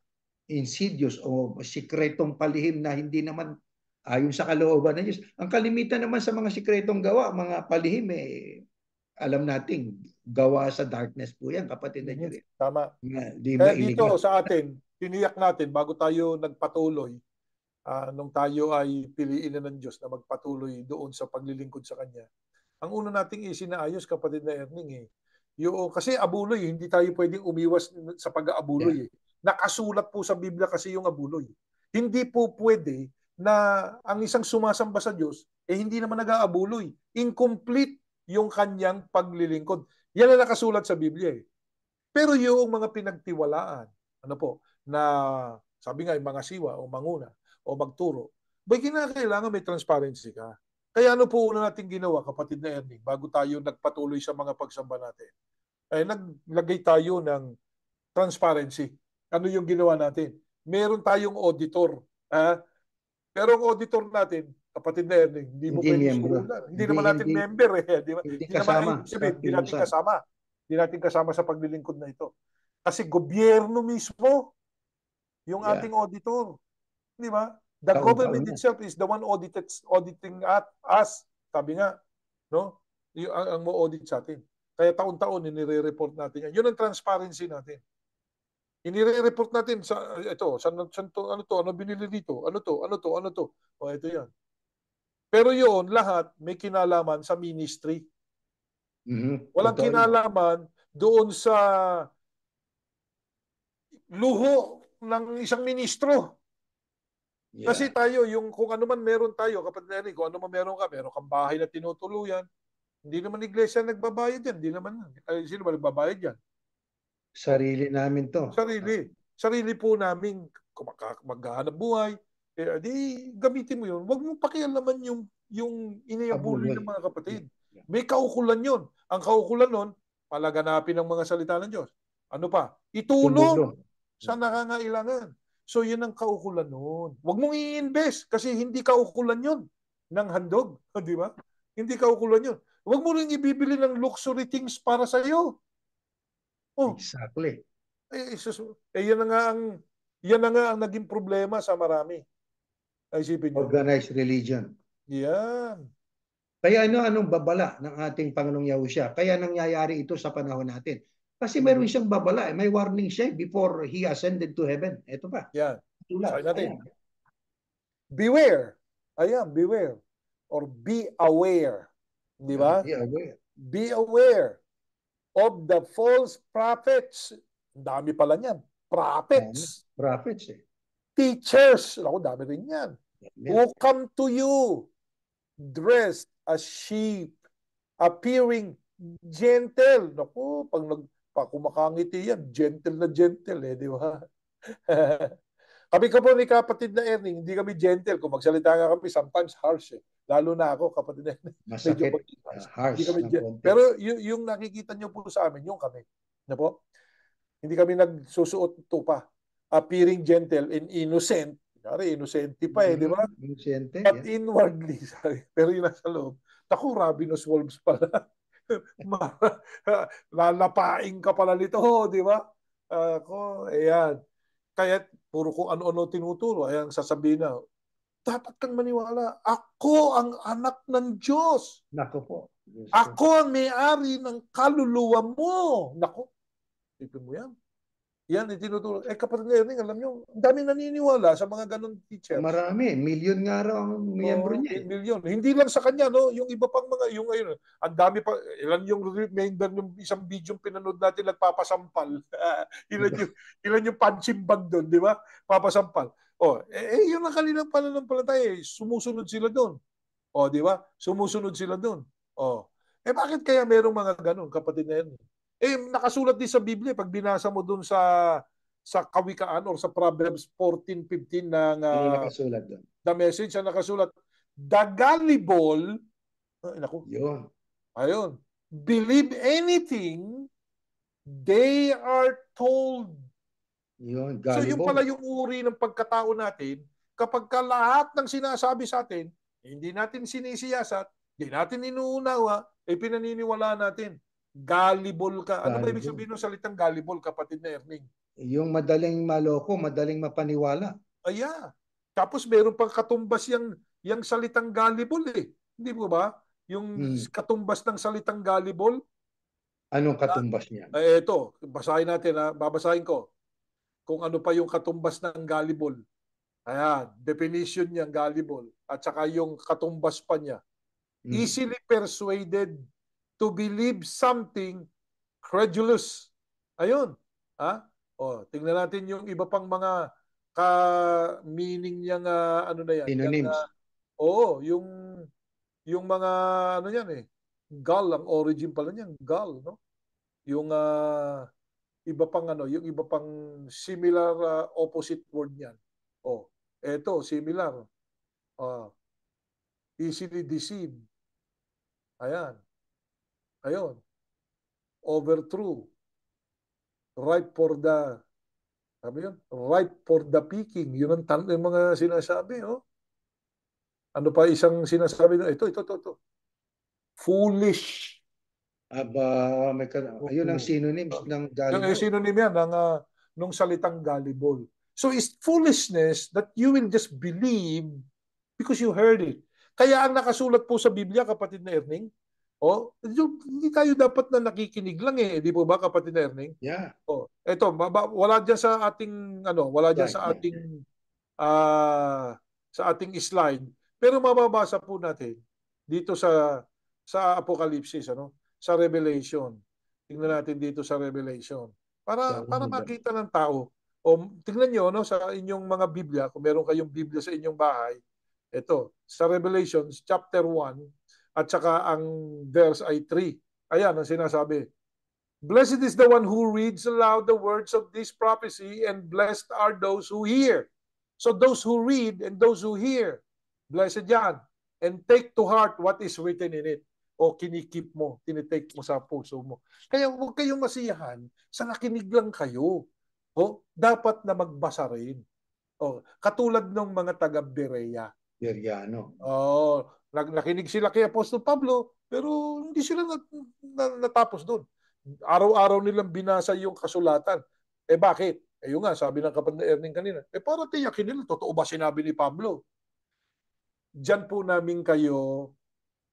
insidious o sikretong palihim na hindi naman ayon sa kalooban ng Diyos. Ang kalimitan naman sa mga sikretong gawa, mga palihim, alam nating gawa sa darkness po yan, kapatid na Diyos. Tama. Kaya dito sa atin, tiniyak natin bago tayo nagpatuloy, nung tayo ay piliin na ng Diyos na magpatuloy doon sa paglilingkod sa Kanya. Ang una nating isinaayos, kapatid na Erning, kasi abuloy, hindi tayo pwedeng umiwas sa pag-aabuloy. Nakasulat po sa Biblia kasi yung abuloy. Hindi po pwede na ang isang sumasamba sa Diyos, hindi naman nag-aabuloy. Incomplete yung kanyang paglilingkod. Yan ang nakasulat sa Biblia. Pero yung mga pinagtiwalaan, na sabi nga, mga siwa o manguna o magturo, kinakailangan may transparency ka. Kaya ano po una natin ginawa, kapatid na Erning, bago tayo nagpatuloy sa mga pagsamba natin, ay naglagay tayo ng transparency. Ano yung ginawa natin? Meron tayong auditor. Pero ang auditor natin, kapatid na Erning, hindi mo pwede suhulan. Hindi naman natin member. Hindi kasama. Hindi natin kasama. Hindi natin kasama sa paglilingkod na ito. Kasi gobyerno mismo yung ating auditor. Di ba? The government itself is the one auditing us. Sabi nga, no? Ang mo-audit sa atin. Kaya taon-taon inire-report natin yan. Yun ang transparency natin. Inire-report natin sa ito, ano binili dito? Ano to? O ito 'yan. Pero 'yon lahat may kinalaman sa ministry. Walang kinalaman doon sa luho ng isang ministro. Kasi tayo, kung ano man meron tayo, kapatid na Erning, kung ano man meron kang bahay na tinutuluyan, hindi naman iglesia nagbabayad yan. Hindi naman. Sino ba nagbabayad yan? Sarili namin to. Sarili po namin maghahanap buhay. Di gamitin mo yun. Huwag mong pakialaman yung iniabuloy ng mga kapatid. May kaukulan yun. Ang kaukulan nun, palaganapin ng mga salita ng Diyos. Ano pa? Itulong sa nangangailangan. So yun ang kaukulan nun. Huwag mong i-invest kasi hindi kaukulan yun ng handog. Di ba? Hindi kaukulan yun. Huwag mo rin ibibili ng luxury things para sa iyo. Exactly. Yan na nga ang naging problema sa marami. Isipin nyo. Organized religion. Yan. Kaya anong babala ng ating Pangulong Yahushua? Kaya nangyayari ito sa panahon natin. Kasi mayroon siyang babala. May warning siya before he ascended to heaven. Ito pa. Yan. Sabi natin. Beware. Ayan, beware. Or be aware. Di ba? Be aware. Be aware of the false prophets. Ang dami pala niyan. Prophets. Prophets Teachers. Ako, dami rin yan. Who come to you dressed as sheep, appearing gentle. Naku, pag kumakangiti yan, gentle na gentle di ba? Kami ka po ni kapatid na Erning, hindi kami gentle. Kung magsalita nga kami, sometimes harsh Lalo na ako, kapatid na Erning. Masakit, harsh. Pero yung nakikita nyo po sa amin, yung kami. Po? Hindi kami nagsusuot tupa. Appearing gentle and innocent. Innocent pa di ba? Innocente. But inwardly, pero yung nasa loob, naku, ravenous wolves pala. Lalapain ka pala nito, di ba? Ayan. Kaya puro kung ano-ano tinuturo, ayan sasabihin na, dapat kang maniwala, ako ang anak ng Diyos. Nako po. Yes, ako ang may-ari ng kaluluwa mo. Nako, ipin mo yan. Yan, itinuturo. Kapatid Erning, alam nyo, ang daming naniniwala sa mga ganun teachers. Marami. Million nga raw ang miyembro niya. Milyon. Hindi lang sa kanya, no? Yung iba pang mga, yung ayun, ang dami pa, ilan yung remainder ng isang video pinanood natin nagpapasampal. ilan yung punching bag doon, di ba? Papasampal. Yun ang kanilang pananampalataya. Sumusunod sila doon. Di ba? Sumusunod sila doon. Bakit kaya merong mga ganun, kapatid na yan? Nakasulat din sa Biblia, pag binasa mo doon sa Kawikaan or sa Proverbs 14:15 ng nakasulat doon? The Message, nakasulat, the gullible, Yun. ayun, believe anything they are told. Yun, So gullible. yung pala yung uri ng pagkatao natin, kapag lahat ng sinasabi sa atin, hindi natin sinisiyasat, hindi natin inuunawa, pinaniniwala natin. Gullible ka. Ano ba ibig sabihin ng salitang gullible, kapatid na Erning? Yung madaling maloko, madaling mapaniwala. Tapos meron pang katumbas yung salitang gullible eh. Hindi mo ba? Yung katumbas ng salitang gullible. Anong katumbas niya? Ito, basahin natin babasahin ko. Kung ano pa yung katumbas ng gullible. Ayan, definition niya gullible. At saka yung katumbas pa niya. Easily persuaded to believe something credulous. Ayun. Tingnan natin yung iba pang mga meaning niyang ano na yan. Synonyms. Yung mga ano yan eh. Gull, ang origin pala niyan, gull, no? Yung iba pang yung iba pang similar opposite word niyan. Eto, similar. Easily deceived. Ayan. Ayun. Overthrow. Ripe for the ripe for the picking. Yun ang yung mga sinasabi, Ano pa isang sinasabi na ito. Foolish. Ayun ang synonyms ng gullible. Yung synonym yan nung salitang gullible. So it's foolishness that you will just believe because you heard it. Kaya ang nakasulat po sa Biblia, kapatid na Erning, hindi tayo dapat na nakikinig lang eh, di po ba, kapatid na Erning? Yeah. Ito, wala diyan sa ating wala diyan sa ating slide. Pero mababasa po natin dito sa Apokalipsis, sa Revelation. Tingnan natin dito sa Revelation. Para makita ng tao. Tingnan niyo sa inyong mga Biblia, kung meron kayong Biblia sa inyong bahay. Ito, sa Revelation chapter 1 at saka ang verse ay 3. Ayan ang sinasabi. Blessed is the one who reads aloud the words of this prophecy, and blessed are those who hear. So those who read and those who hear, blessed yan. And take to heart what is written in it. Kinikip mo, tinitake mo sa puso mo. Kaya huwag kayong masiyahan sa nakinig lang kayo. Dapat na magbasa rin. Katulad ng mga taga-Berea. Beriano. Nakinig sila kay Apostol Pablo, pero hindi sila natapos doon. Araw-araw nilang binasa yung kasulatan. Bakit? Yung nga, sabi ng kapatid Erning kanina, para tiyakin nila, totoo ba sinabi ni Pablo? Diyan po namin kayo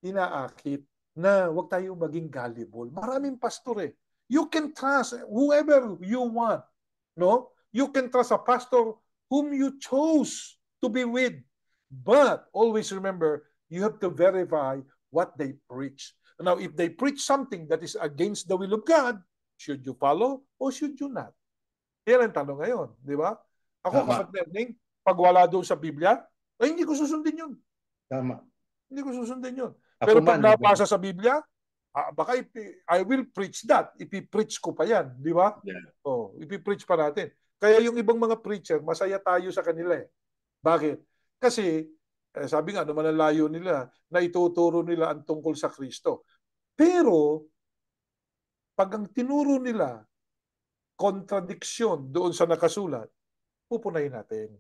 inaakit na huwag tayo maging gullible. Maraming pastor eh. You can trust whoever you want. No? You can trust a pastor whom you chose to be with. But always remember, you have to verify what they preach. Now, if they preach something that is against the will of God, should you follow or should you not? Yan ang tanong ngayon, di ba? Ako, kapatid Erning, pag wala doon sa Biblia, hindi ko susundin yun. Tama. Hindi ko susundin yun. Pero pag nabasa sa Biblia, baka I will preach that. Ipipreach ko pa yan, di ba? Yeah. Ipipreach pa natin. Kaya yung ibang mga preacher, masaya tayo sa kanila eh. Bakit? Kasi, sabi nga, naman ang layo nila, na ituturo nila ang tungkol sa Kristo. Pero, pag ang tinuro nila, kontradiksyon doon sa nakasulat, pupunayin natin.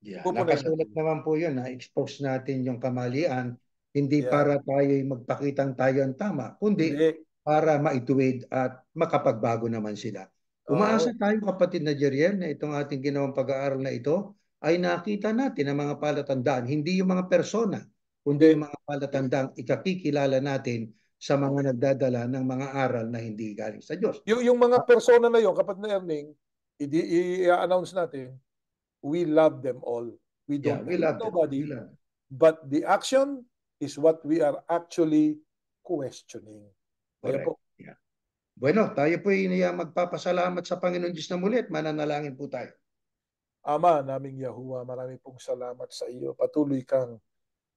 Yeah. Nakasulat naman po yun, na-expose natin yung kamalian, hindi para tayo magpakitang tayo ang tama, kundi para maituwid at makapagbago naman sila. Umaasa tayo, kapatid na Jeriel, na itong ating ginawang pag-aaral na ito ay nakita natin ang mga palatandaan, hindi yung mga persona, kundi yung mga palatandaan ikakikilala natin sa mga nagdadala ng mga aral na hindi galing sa Diyos. Yung mga persona na yun, kapag na-earning, i-announce natin, we love them all. We Yeah, don't we hate love them. nobody, We love them. but the action is what we are actually questioning. Kaya Correct. po, Yeah. Bueno, tayo po magpapasalamat sa Panginoon Diyos na muli at mananalangin po tayo. Ama naming Yahuwah, marami pong salamat sa iyo. Patuloy kang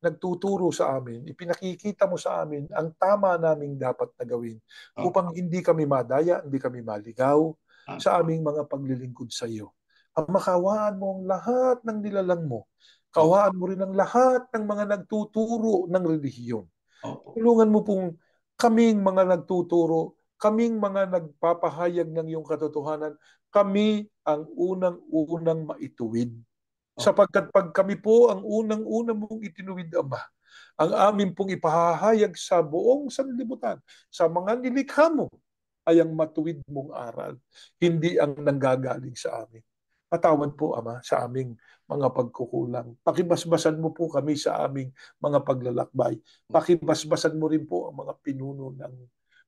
nagtuturo sa amin, ipinakikita mo sa amin ang tama naming dapat na gawin upang hindi kami madaya, hindi kami maligaw sa aming mga paglilingkod sa iyo. Ama, kawaan mo ang lahat ng nilalang mo. Kawaan mo rin ang lahat ng mga nagtuturo ng relihiyon. Tulungan mo pong kaming mga nagtuturo, kaming mga nagpapahayag ng iyong katotohanan, kami ang unang-unang maituwid. Sapagkat pag kami po ang unang-unang mong itinuwid, Ama, ang amin pong ipahahayag sa buong sanlibutan, sa mga nilikha mo, ay ang matuwid mong aral, hindi ang nanggagaling sa amin. Patawad po, Ama, sa aming mga pagkukulang. Pakibasbasan mo po kami sa aming mga paglalakbay. Pakibasbasan mo rin po ang mga pinuno ng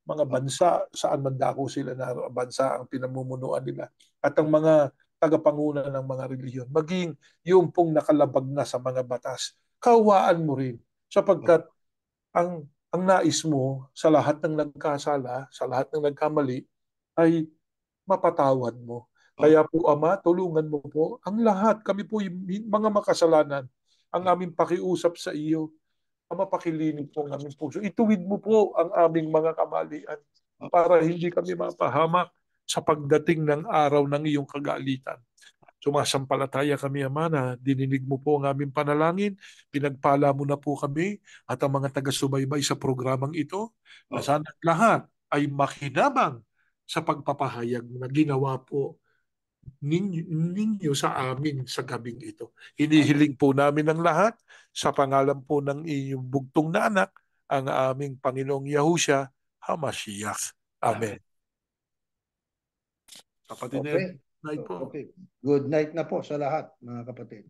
mga bansa, saan man dako sila na bansa ang pinamumunuan nila. At ang mga tagapanguna ng mga relihiyon, maging yung pong nakalabag na sa mga batas, kawaan mo rin. Sapagkat ang nais mo sa lahat ng nagkasala, sa lahat ng nagkamali, ay mapatawad mo. Kaya po, Ama, tulungan mo po ang lahat. Kami po yung mga makasalanan. Ang aming pakiusap sa iyo, Ama, pakilinig po ang aming puso. Ituwid mo po ang aming mga kamalian para hindi kami mapahamak sa pagdating ng araw ng iyong kagalitan. Sumasampalataya kami, Ama, na dininig mo po ang aming panalangin, pinagpala mo na po kami at ang mga taga-subaybay sa programang ito, na sana lahat ay makinabang sa pagpapahayag na ginawa po ninyo sa amin sa gabing ito. Hinihiling po namin ang lahat sa pangalan po ng inyong bugtong na anak, ang aming Panginoong Yahushua HaMashiach. Amen. Kapatid, Okay. night po. Okay. Good night na po sa lahat, mga kapatid.